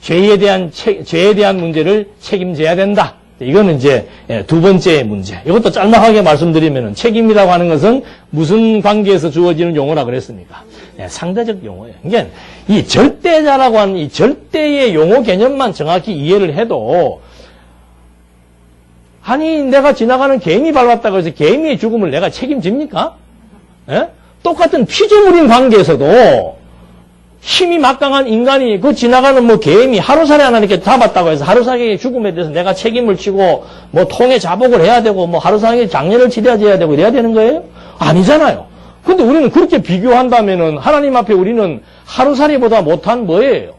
죄에 대한 문제를 책임져야 된다. 이거는 이제 두 번째 문제. 이것도 짤막하게 말씀드리면은 책임이라고 하는 것은 무슨 관계에서 주어지는 용어라 그랬습니까? 상대적 용어예요. 그러니까 이 절대자라고 하는 이 절대의 용어 개념만 정확히 이해를 해도 아니 내가 지나가는 개미 밟았다고 해서 개미의 죽음을 내가 책임집니까? 똑같은 피조물인 관계에서도 힘이 막강한 인간이 그 지나가는 뭐 개미 하루살이 하나 이렇게 잡았다고 해서 하루살이의 죽음에 대해서 내가 책임을 지고 뭐 통해 자복을 해야 되고 뭐 하루살이 장례를 치러야 되고 이래야 되는 거예요? 아니잖아요. 근데 우리는 그렇게 비교한다면은 하나님 앞에 우리는 하루살이보다 못한 뭐예요?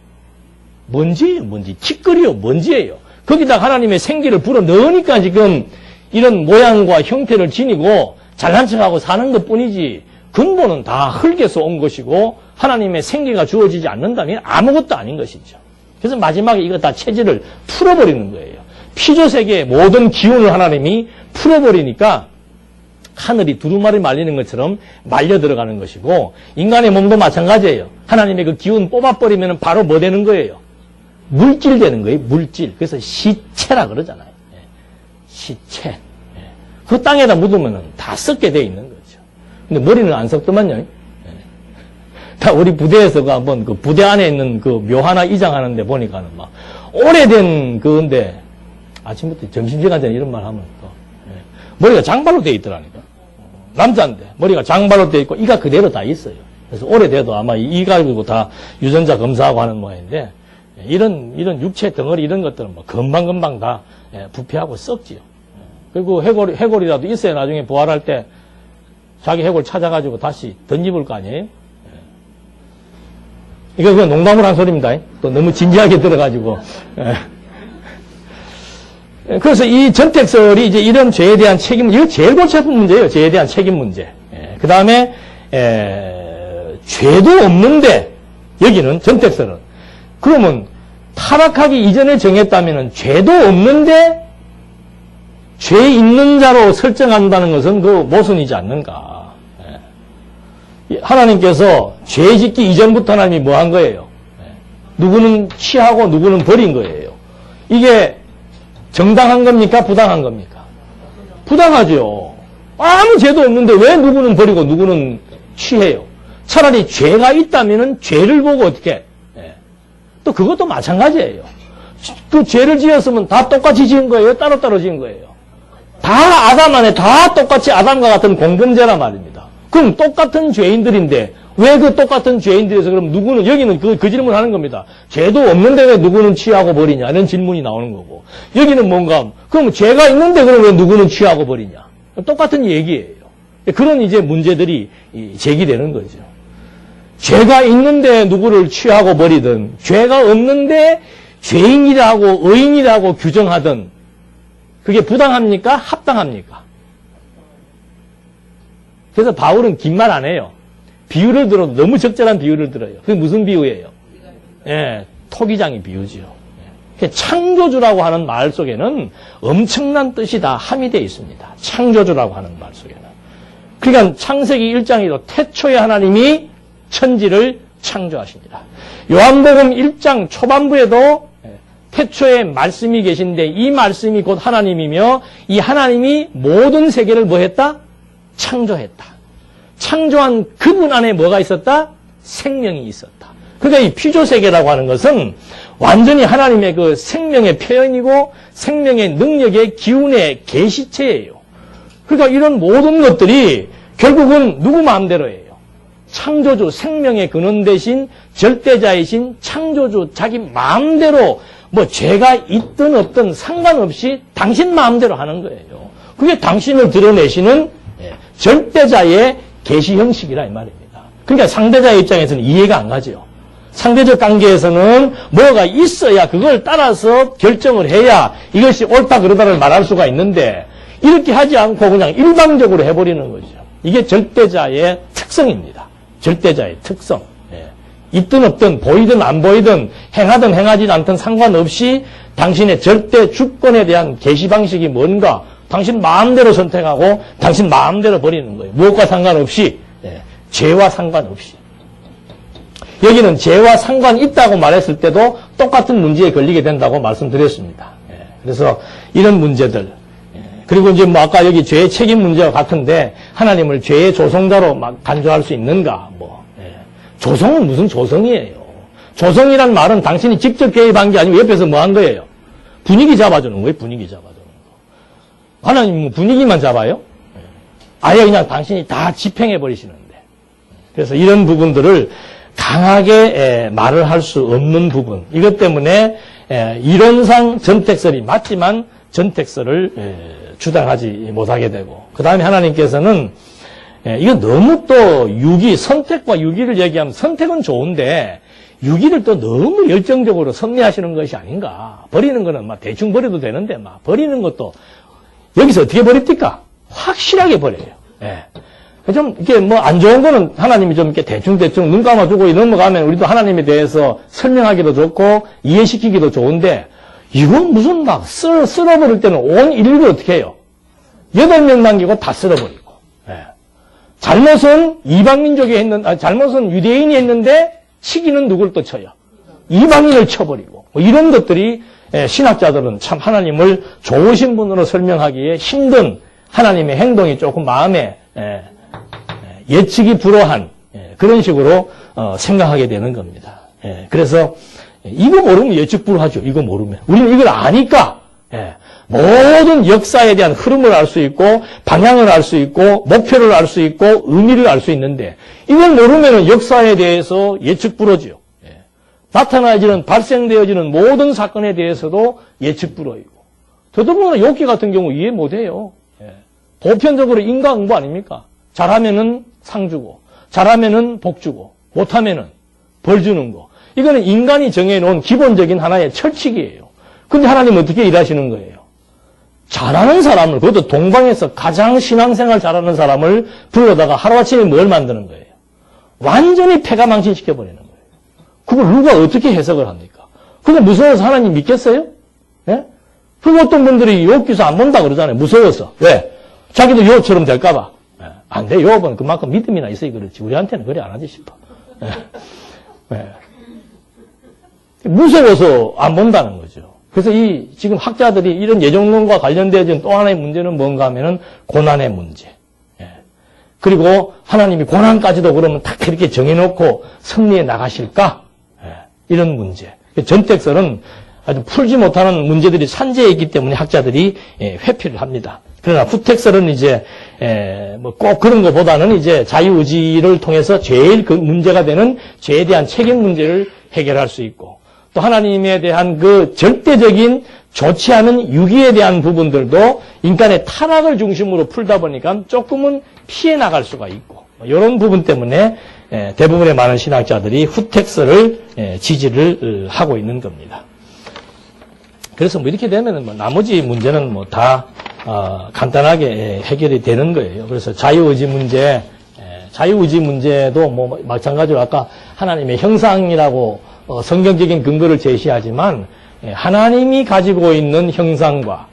먼지예요, 먼지. 티끌이요, 먼지예요. 거기다 하나님의 생기를 불어 넣으니까 지금 이런 모양과 형태를 지니고 잘난 척하고 사는 것 뿐이지 근본은 다 흙에서 온 것이고 하나님의 생기가 주어지지 않는다면 아무것도 아닌 것이죠. 그래서 마지막에 이거 다 체질을 풀어버리는 거예요. 피조세계의 모든 기운을 하나님이 풀어버리니까 하늘이 두루마리 말리는 것처럼 말려 들어가는 것이고 인간의 몸도 마찬가지예요. 하나님의 그 기운 뽑아버리면 바로 뭐 되는 거예요? 물질 되는 거예요. 물질. 그래서 시체라 그러잖아요. 시체. 그 땅에다 묻으면 다 썩게 돼 있는 거죠. 근데 머리는 안 썩더만요. 우리 부대에서 한번 그 부대 안에 있는 그 묘 하나 이장하는데 보니까는 막 오래된 그건데 아침부터 점심시간 전에 이런 말 하면 또 머리가 장발로 돼 있더라니까. 남자인데 머리가 장발로 돼 있고 이가 그대로 다 있어요. 그래서 오래돼도 아마 이 가지고 다 유전자 검사하고 하는 모양인데 이런 육체 덩어리 이런 것들은 뭐 금방금방 다 부패하고 썩지요. 그리고 해골이라도 있어야 나중에 부활할 때 자기 해골 찾아가지고 다시 던집을 거 아니에요? 이거 그냥 농담을 한 소리입니다. 또 너무 진지하게 들어가지고. 그래서 이 전택설이 이제 이런 죄에 대한 책임, 이거 제일 골치 아픈 문제예요. 죄에 대한 책임 문제. 그 다음에, 죄도 없는데, 여기는 전택설은. 그러면 타락하기 이전에 정했다면 죄도 없는데, 죄 있는 자로 설정한다는 것은 그 모순이지 않는가. 하나님께서 죄 짓기 이전부터 하나님이 뭐 한 거예요? 누구는 취하고 누구는 버린 거예요. 이게 정당한 겁니까? 부당한 겁니까? 부당하죠. 아무 죄도 없는데 왜 누구는 버리고 누구는 취해요? 차라리 죄가 있다면은 죄를 보고 어떻게? 또 그것도 마찬가지예요. 그 죄를 지었으면 다 똑같이 지은 거예요? 따로따로 지은 거예요? 다 아담 안에 다 똑같이 아담과 같은 공범죄란 말입니다. 그럼 똑같은 죄인들인데 왜 그 똑같은 죄인들에서 그럼 누구는 여기는 그 질문 하는 겁니다. 죄도 없는데 왜 누구는 취하고 버리냐 이런 질문이 나오는 거고 여기는 뭔가 그럼 죄가 있는데 그럼 왜 누구는 취하고 버리냐 똑같은 얘기예요. 그런 이제 문제들이 제기되는 거죠. 죄가 있는데 누구를 취하고 버리든 죄가 없는데 죄인이라고 의인이라고 규정하든 그게 부당합니까? 합당합니까? 그래서 바울은 긴 말 안 해요. 비유를 들어도 너무 적절한 비유를 들어요. 그게 무슨 비유예요? 토기장의 비유지요. 창조주라고 하는 말 속에는 엄청난 뜻이 다 함의되어 있습니다. 창조주라고 하는 말 속에는. 그러니까 창세기 1장에도 태초에 하나님이 천지를 창조하십니다. 요한복음 1장 초반부에도 태초에 말씀이 계신데 이 말씀이 곧 하나님이며 이 하나님이 모든 세계를 뭐 했다? 창조했다. 창조한 그분 안에 뭐가 있었다? 생명이 있었다. 그러니까 이 피조세계라고 하는 것은 완전히 하나님의 그 생명의 표현이고 생명의 능력의 기운의 계시체예요. 그러니까 이런 모든 것들이 결국은 누구 마음대로예요? 창조주, 생명의 근원 대신 절대자이신 창조주 자기 마음대로 뭐 죄가 있든 없든 상관없이 당신 마음대로 하는 거예요. 그게 당신을 드러내시는 절대자의 계시 형식이라 이 말입니다. 그러니까 상대자의 입장에서는 이해가 안 가죠. 상대적 관계에서는 뭐가 있어야 그걸 따라서 결정을 해야 이것이 옳다 그러다를 말할 수가 있는데 이렇게 하지 않고 그냥 일방적으로 해버리는 거죠. 이게 절대자의 특성입니다. 절대자의 특성. 있든 없든 보이든 안 보이든 행하든 행하지 않든 상관없이 당신의 절대 주권에 대한 계시 방식이 뭔가 당신 마음대로 선택하고 당신 마음대로 버리는 거예요. 무엇과 상관없이 죄와 상관없이. 여기는 죄와 상관이 있다고 말했을 때도 똑같은 문제에 걸리게 된다고 말씀드렸습니다. 그래서 이런 문제들 그리고 이제 뭐 아까 여기 죄의 책임 문제와 같은데 하나님을 죄의 조성자로 막 간주할 수 있는가 뭐 조성은 무슨 조성이에요. 조성이란 말은 당신이 직접 개입한 게 아니고 옆에서 뭐 한 거예요. 분위기 잡아주는 거예요. 분위기 잡아주는 거. 하나님은 분위기만 잡아요? 아예 그냥 당신이 다 집행해 버리시는데. 그래서 이런 부분들을 강하게 말을 할 수 없는 부분. 이것 때문에 이론상 전택설이 맞지만 전택설을 주장하지 못하게 되고 그 다음에 하나님께서는 이거 너무 또 유기, 선택과 유기를 얘기하면 선택은 좋은데 유기를 또 너무 열정적으로 섭리하시는 것이 아닌가. 버리는 거는 막 대충 버려도 되는데 막 버리는 것도 여기서 어떻게 버립니까? 확실하게 버려요. 좀 이렇게 뭐 안 좋은 거는 하나님이 좀 이렇게 대충대충 눈 감아주고 넘어가면 우리도 하나님에 대해서 설명하기도 좋고 이해시키기도 좋은데 이건 무슨 막 쓸어버릴 때는 온 인류를 어떻게 해요? 8명 남기고 다 쓸어버리고. 잘못은 이방민족이 잘못은 유대인이 했는데 치기는 누굴 또 쳐요? 이방인을 쳐버리고. 뭐 이런 것들이 신학자들은 참 하나님을 좋으신 분으로 설명하기에 힘든 하나님의 행동이 조금 마음에 예측이 불허한 그런 식으로 생각하게 되는 겁니다. 그래서 이거 모르면 예측불허하죠. 이거 모르면. 우리는 이걸 아니까 모든 역사에 대한 흐름을 알 수 있고 방향을 알 수 있고 목표를 알 수 있고 의미를 알 수 있는데 이걸 모르면 역사에 대해서 예측불허지요. 나타나지는 발생되어지는 모든 사건에 대해서도 예측불허이고 더더군다나 욥기 같은 경우 이해 못해요. 보편적으로 인과응보 아닙니까? 잘하면은 상 주고 잘하면은 복 주고 못하면은 벌 주는 거. 이거는 인간이 정해놓은 기본적인 하나의 철칙이에요. 근데 하나님은 어떻게 일하시는 거예요? 잘하는 사람을, 그것도 동방에서 가장 신앙생활 잘하는 사람을 불러다가 하루아침에 뭘 만드는 거예요? 완전히 패가 망신시켜버리는 거예요. 그걸 누가 어떻게 해석을 합니까? 그거 무서워서 하나님 믿겠어요? 예? 그리고 어떤 분들이 욥기서 안 본다 그러잖아요. 무서워서. 왜? 자기도 욥처럼 될까봐. 안 돼. 욥은 그만큼 믿음이나 있어야 그렇지. 우리한테는 그래 안 하지 싶어. 무서워서 안 본다는 거죠. 그래서 지금 학자들이 이런 예정론과 관련되어진 또 하나의 문제는 뭔가 하면은 고난의 문제. 그리고 하나님이 고난까지도 그러면 딱 그렇게 정해놓고 승리해 나가실까? 이런 문제. 전택설은 아주 풀지 못하는 문제들이 산재해 있기 때문에 학자들이 회피를 합니다. 그러나 후택설은 이제 뭐 꼭 그런 것보다는 이제 자유의지를 통해서 제일 그 문제가 되는 죄에 대한 책임 문제를 해결할 수 있고 또 하나님에 대한 그 절대적인 좋지 않은 유기에 대한 부분들도 인간의 타락을 중심으로 풀다 보니까 조금은 피해 나갈 수가 있고 이런 부분 때문에 대부분의 많은 신학자들이 후택설을 지지를 하고 있는 겁니다. 그래서 뭐 이렇게 되면은 뭐 나머지 문제는 뭐 다 간단하게 해결이 되는 거예요. 그래서 자유의지 문제도 뭐 마찬가지로 아까 하나님의 형상이라고 성경적인 근거를 제시하지만 하나님이 가지고 있는 형상과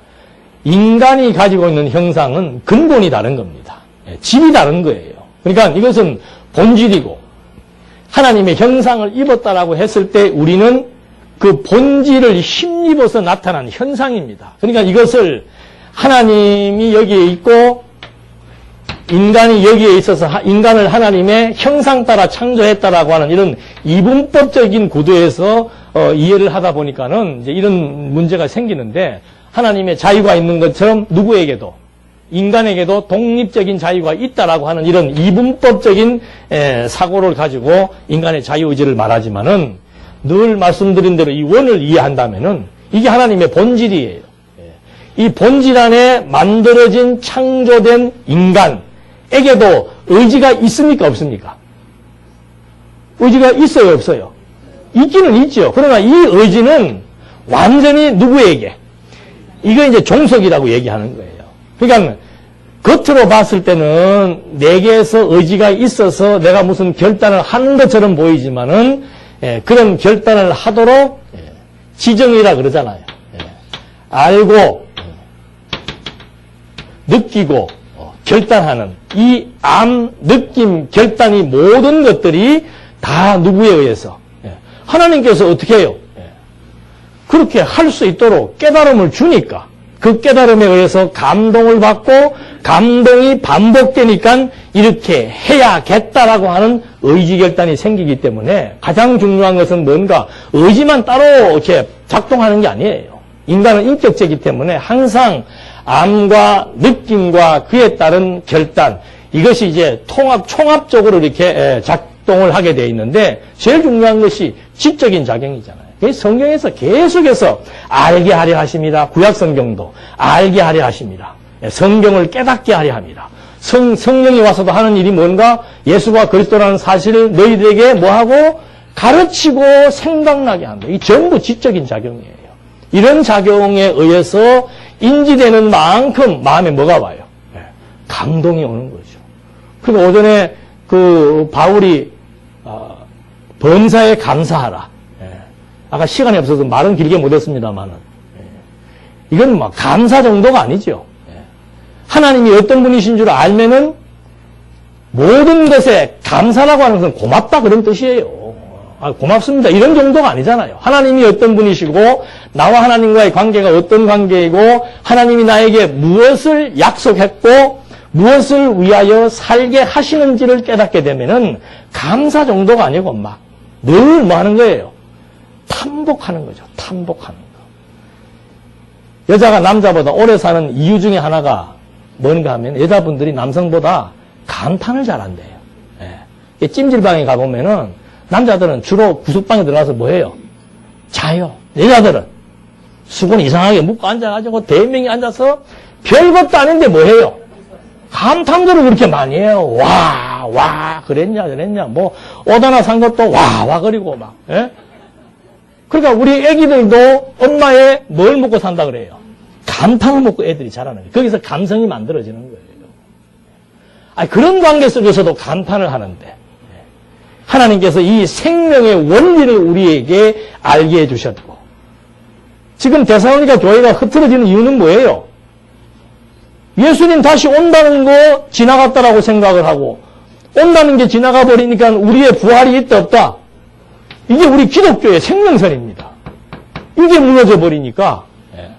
인간이 가지고 있는 형상은 근본이 다른 겁니다. 질이 다른 거예요. 그러니까 이것은 본질이고 하나님의 형상을 입었다라고 했을 때 우리는 그 본질을 힘입어서 나타난 현상입니다. 그러니까 이것을 하나님이 여기에 있고 인간이 여기에 있어서 인간을 하나님의 형상 따라 창조했다라고 하는 이런 이분법적인 구도에서 이해를 하다 보니까는 이제 이런 문제가 생기는데 하나님의 자유가 있는 것처럼 누구에게도 인간에게도 독립적인 자유가 있다라고 하는 이런 이분법적인 사고를 가지고 인간의 자유의지를 말하지만은 늘 말씀드린 대로 이 원을 이해한다면은 이게 하나님의 본질이에요. 이 본질 안에 만들어진 창조된 인간에게도 의지가 있습니까? 없습니까? 의지가 있어요? 없어요? 있기는 있죠. 그러나 이 의지는 완전히 누구에게? 이거 이제 종속이라고 얘기하는 거예요. 그러니까 겉으로 봤을 때는 내게서 의지가 있어서 내가 무슨 결단을 하는 것처럼 보이지만은 그런 결단을 하도록 지정이라 그러잖아요. 알고 느끼고 결단하는 이 암, 느낌, 결단이 모든 것들이 다 누구에 의해서 하나님께서 어떻게 해요? 그렇게 할 수 있도록 깨달음을 주니까 그 깨달음에 의해서 감동을 받고 감동이 반복되니까 이렇게 해야겠다라고 하는 의지 결단이 생기기 때문에 가장 중요한 것은 뭔가 의지만 따로 이렇게 작동하는 게 아니에요. 인간은 인격체이기 때문에 항상 암과 느낌과 그에 따른 결단 이것이 이제 총합적으로 이렇게 작동을 하게 되어 있는데 제일 중요한 것이 지적인 작용이잖아요. 성경에서 계속해서 알게 하려 하십니다. 구약성경도 알게 하려 하십니다. 성경을 깨닫게 하려 합니다. 성령이 와서도 하는 일이 뭔가 예수가 그리스도라는 사실을 너희들에게 뭐하고 가르치고 생각나게 합니다. 이 전부 지적인 작용이에요. 이런 작용에 의해서 인지되는 만큼 마음에 뭐가 와요? 감동이 오는 거죠. 그리고 오전에 그 바울이 범사에 감사하라. 아까 시간이 없어서 말은 길게 못했습니다만은 이건 막 감사 정도가 아니죠. 하나님이 어떤 분이신 줄 알면은 모든 것에 감사라고 하는 것은 고맙다 그런 뜻이에요. 고맙습니다 이런 정도가 아니잖아요. 하나님이 어떤 분이시고 나와 하나님과의 관계가 어떤 관계이고 하나님이 나에게 무엇을 약속했고 무엇을 위하여 살게 하시는지를 깨닫게 되면은 감사 정도가 아니고 막 늘 뭐 하는 거예요? 탐복하는 거죠. 탐복하는 거. 여자가 남자보다 오래 사는 이유 중에 하나가 뭔가 하면 여자분들이 남성보다 감탄을 잘한대요. 예. 찜질방에 가보면은 남자들은 주로 구석방에 들어가서 뭐 해요? 자요. 여자들은 수건 이상하게 묶고 앉아가지고 대명이 앉아서 별것도 아닌데 뭐 해요? 감탄들을 그렇게 많이 해요. 와, 그랬냐, 뭐, 옷 하나 산 것도 와, 그리고 막, 예? 그러니까 우리 애기들도 엄마의 뭘 먹고 산다 그래요? 감탄을 먹고 애들이 자라는 거예요. 거기서 감성이 만들어지는 거예요. 아니, 그런 관계 속에서도 감탄을 하는데, 하나님께서 이 생명의 원리를 우리에게 알게 해주셨고, 지금 데살로니가 교회가 흐트러지는 이유는 뭐예요? 예수님 다시 온다는 거 지나갔다라고 생각을 하고 온다는 게 지나가 버리니까 우리의 부활이 있다 없다. 이게 우리 기독교의 생명선입니다. 이게 무너져 버리니까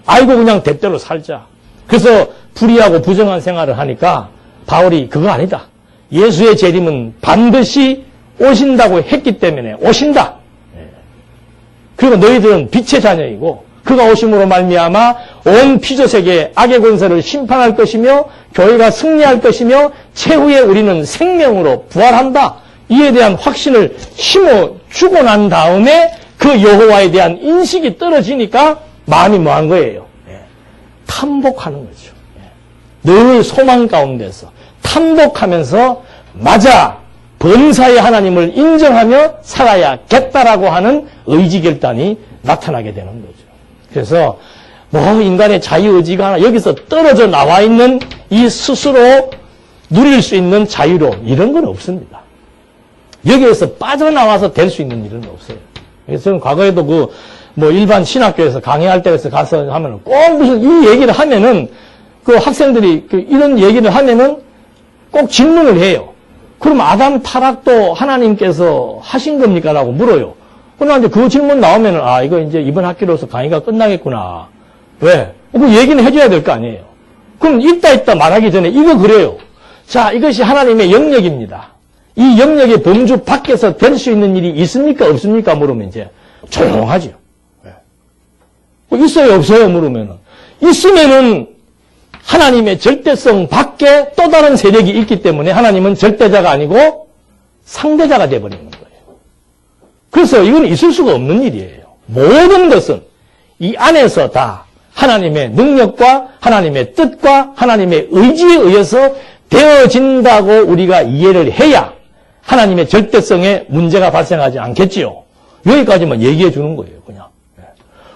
아이고 그냥 대대로 살자. 그래서 불의하고 부정한 생활을 하니까 바울이 그거 아니다. 예수의 재림은 반드시 오신다고 했기 때문에 오신다. 그리고 너희들은 빛의 자녀이고 그가 오심으로 말미암아 온 피조세계 악의 권세를 심판할 것이며 교회가 승리할 것이며 최후에 우리는 생명으로 부활한다. 이에 대한 확신을 심어주고 난 다음에 그 여호와에 대한 인식이 떨어지니까 마음이 뭐한 거예요? 탐복하는 거죠. 늘 소망 가운데서 탐복하면서 맞아 범사의 하나님을 인정하며 살아야겠다라고 하는 의지결단이 나타나게 되는 거죠. 그래서 뭐 인간의 자유의지가 하나 여기서 떨어져 나와 있는 이 스스로 누릴 수 있는 자유로움 이런 건 없습니다. 여기에서 빠져나와서 될 수 있는 일은 없어요. 그래서 저는 과거에도 뭐 일반 신학교에서 강의할 때에서 가서 하면은 꼭 무슨 이 얘기를 하면은 그 학생들이 이런 얘기를 하면은 꼭 질문을 해요. 그럼 아담 타락도 하나님께서 하신 겁니까? 라고 물어요. 그러나 이제 그 질문 나오면은, 이거 이제 이번 학기로서 강의가 끝나겠구나. 왜? 그 얘기는 해줘야 될 거 아니에요. 그럼 있다 말하기 전에 이거 그래요. 자, 이것이 하나님의 영역입니다. 이 영역의 범주 밖에서 될 수 있는 일이 있습니까? 없습니까? 물으면 이제 조용하죠. 왜? 있어요? 없어요? 물으면은. 있으면은 하나님의 절대성 밖에 또 다른 세력이 있기 때문에 하나님은 절대자가 아니고 상대자가 되어버리는 거예요. 그래서 이건 있을 수가 없는 일이에요. 모든 것은 이 안에서 다 하나님의 능력과 하나님의 뜻과 하나님의 의지에 의해서 되어진다고 우리가 이해를 해야 하나님의 절대성에 문제가 발생하지 않겠지요. 여기까지만 얘기해 주는 거예요, 그냥.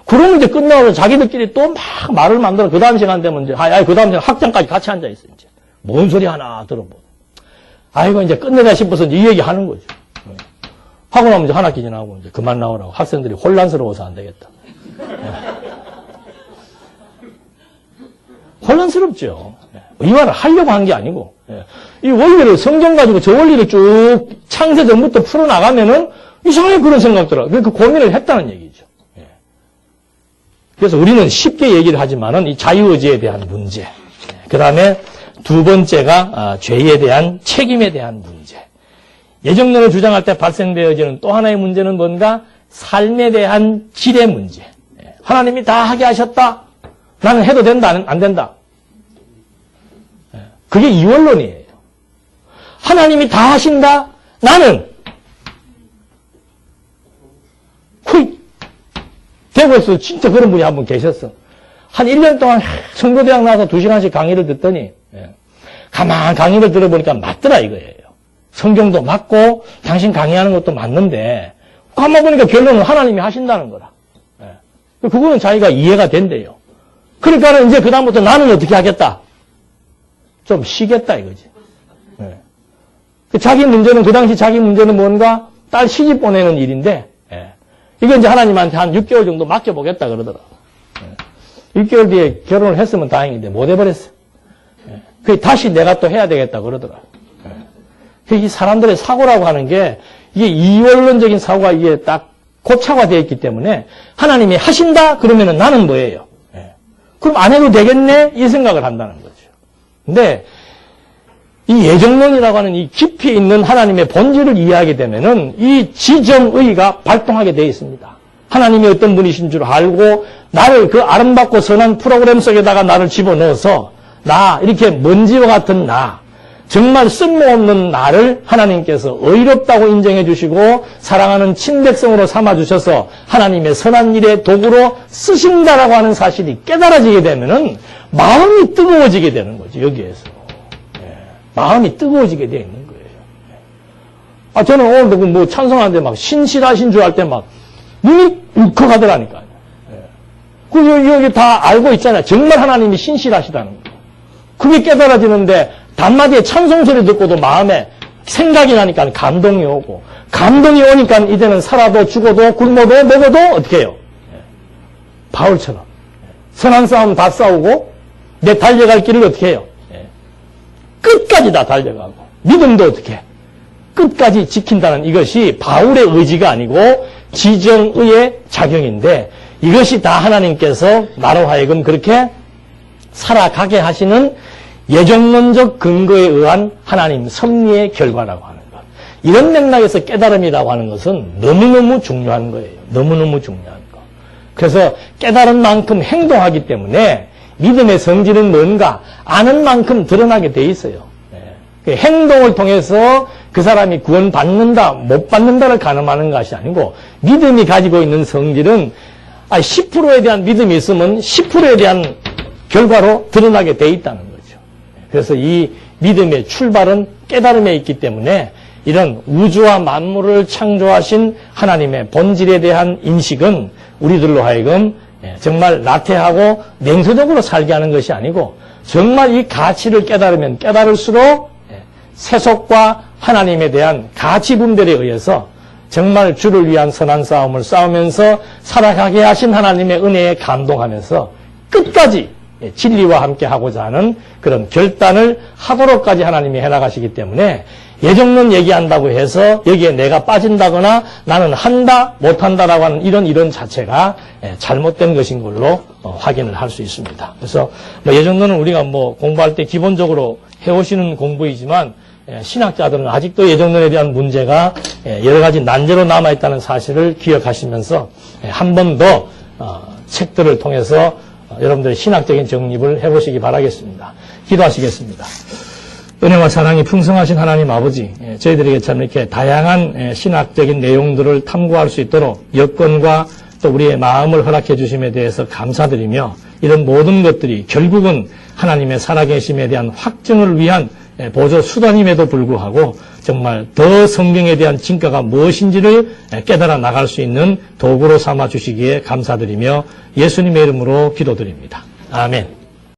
그러면 이제 끝나고 자기들끼리 또 막 말을 만들어 그 다음 시간 되면 이제 그 다음 시간 학장까지 같이 앉아 있어요, 이제. 뭔 소리 하나 들어보고. 아이고 이제 끝내자 싶어서 이 얘기 하는 거죠. 하고 나면 이제 한 학기 지나고 이제 그만 나오라고 학생들이 혼란스러워서 안 되겠다. 혼란스럽죠. 이 말을 하려고 한 게 아니고 이 원리를 성경 가지고 저 원리를 쭉 창세 전부터 풀어나가면은 이상하게 그런 생각 들어요. 그러니까 고민을 했다는 얘기죠. 그래서 우리는 쉽게 얘기를 하지만은 이 자유의지에 대한 문제, 그 다음에 두 번째가 죄에 대한 책임에 대한 문제. 예정론을 주장할 때 발생되어지는 또 하나의 문제는 뭔가? 삶에 대한 질의 문제. 하나님이 다 하게 하셨다. 나는 해도 된다, 안 된다. 그게 이원론이에요. 하나님이 다 하신다. 나는 대구에서 진짜 그런 분이 한 분 계셨어. 한 1년 동안 성교대학 나와서 2시간씩 강의를 듣더니 가만 강의를 들어보니까 맞더라 이거예요. 성경도 맞고 당신 강의하는 것도 맞는데 가만 보니까 결론은 하나님이 하신다는 거라. 그거는 자기가 이해가 된대요. 그러니까는 이제 그다음부터 나는 어떻게 하겠다? 좀 쉬겠다 이거지. 자기 문제는 그 당시 자기 문제는 뭔가 딸 시집 보내는 일인데 이거 이제 하나님한테 한 6개월 정도 맡겨보겠다 그러더라. 6개월 뒤에 결혼을 했으면 다행인데 못 해버렸어. 그 다시 내가 또 해야 되겠다 그러더라. 이 사람들의 사고라고 하는 게 이게 이원론적인 사고가 이게 딱 고착화되어 있기 때문에 하나님이 하신다 그러면은 나는 뭐예요? 그럼 안 해도 되겠네 이 생각을 한다는 거죠. 근데 이 예정론이라고 하는 이 깊이 있는 하나님의 본질을 이해하게 되면은 이 지정의가 발동하게 되어 있습니다. 하나님이 어떤 분이신 줄 알고 나를 그 아름답고 선한 프로그램 속에다가 나를 집어넣어서 나, 이렇게 먼지와 같은 나, 정말 쓸모없는 나를 하나님께서 의롭다고 인정해 주시고 사랑하는 친백성으로 삼아주셔서 하나님의 선한 일의 도구로 쓰신다라고 하는 사실이 깨달아지게 되면은 마음이 뜨거워지게 되는 거죠, 여기에서. 마음이 뜨거워지게 되어 있는 거예요. 저는 오늘도 뭐 찬송하는데 막 신실하신 줄 알 때 막 눈이 울컥하더라니까요. 여기 다 알고 있잖아요. 정말 하나님이 신실하시다는 거. 그게 깨달아지는데 단마디에 찬송 소리 듣고도 마음에 생각이 나니까 감동이 오고, 감동이 오니까 이제는 살아도 죽어도 굶어도 먹어도 어떻게 해요? 바울처럼 선한 싸움 다 싸우고 내 달려갈 길을 어떻게 해요? 끝까지 다 달려가고 믿음도 어떻게 끝까지 지킨다는 이것이 바울의 의지가 아니고 지정의의 작용인데, 이것이 다 하나님께서 나로 하여금 그렇게 살아가게 하시는 예정론적 근거에 의한 하나님 섭리의 결과라고 하는 것. 이런 맥락에서 깨달음이라고 하는 것은 너무너무 중요한 거예요. 너무너무 중요한 거. 그래서 깨달은 만큼 행동하기 때문에 믿음의 성질은 뭔가 아는 만큼 드러나게 돼 있어요. 행동을 통해서 그 사람이 구원받는다, 못 받는다를 가늠하는 것이 아니고, 믿음이 가지고 있는 성질은 10%에 대한 믿음이 있으면 10%에 대한 결과로 드러나게 돼 있다는 거죠. 그래서 이 믿음의 출발은 깨달음에 있기 때문에 이런 우주와 만물을 창조하신 하나님의 본질에 대한 인식은 우리들로 하여금 정말 나태하고 냉소적으로 살게 하는 것이 아니고, 정말 이 가치를 깨달으면 깨달을수록 세속과 하나님에 대한 가치 분별에 의해서 정말 주를 위한 선한 싸움을 싸우면서 살아가게 하신 하나님의 은혜에 감동하면서 끝까지 진리와 함께 하고자 하는 그런 결단을 하도록까지 하나님이 해나가시기 때문에, 예정론 얘기한다고 해서 여기에 내가 빠진다거나 나는 한다 못한다라고 하는 이런 이론 자체가 잘못된 것인 걸로 확인을 할 수 있습니다. 그래서 예정론은 우리가 공부할 때 기본적으로 해오시는 공부이지만, 신학자들은 아직도 예정론에 대한 문제가 여러 가지 난제로 남아있다는 사실을 기억하시면서 한 번 더 책들을 통해서 여러분들의 신학적인 정립을 해보시기 바라겠습니다. 기도하시겠습니다. 은혜와 사랑이 풍성하신 하나님 아버지, 저희들에게 참 이렇게 다양한 신학적인 내용들을 탐구할 수 있도록 여건과 또 우리의 마음을 허락해 주심에 대해서 감사드리며, 이런 모든 것들이 결국은 하나님의 살아계심에 대한 확증을 위한 보조 수단임에도 불구하고 정말 더 성경에 대한 진가가 무엇인지를 깨달아 나갈 수 있는 도구로 삼아 주시기에 감사드리며 예수님의 이름으로 기도드립니다. 아멘.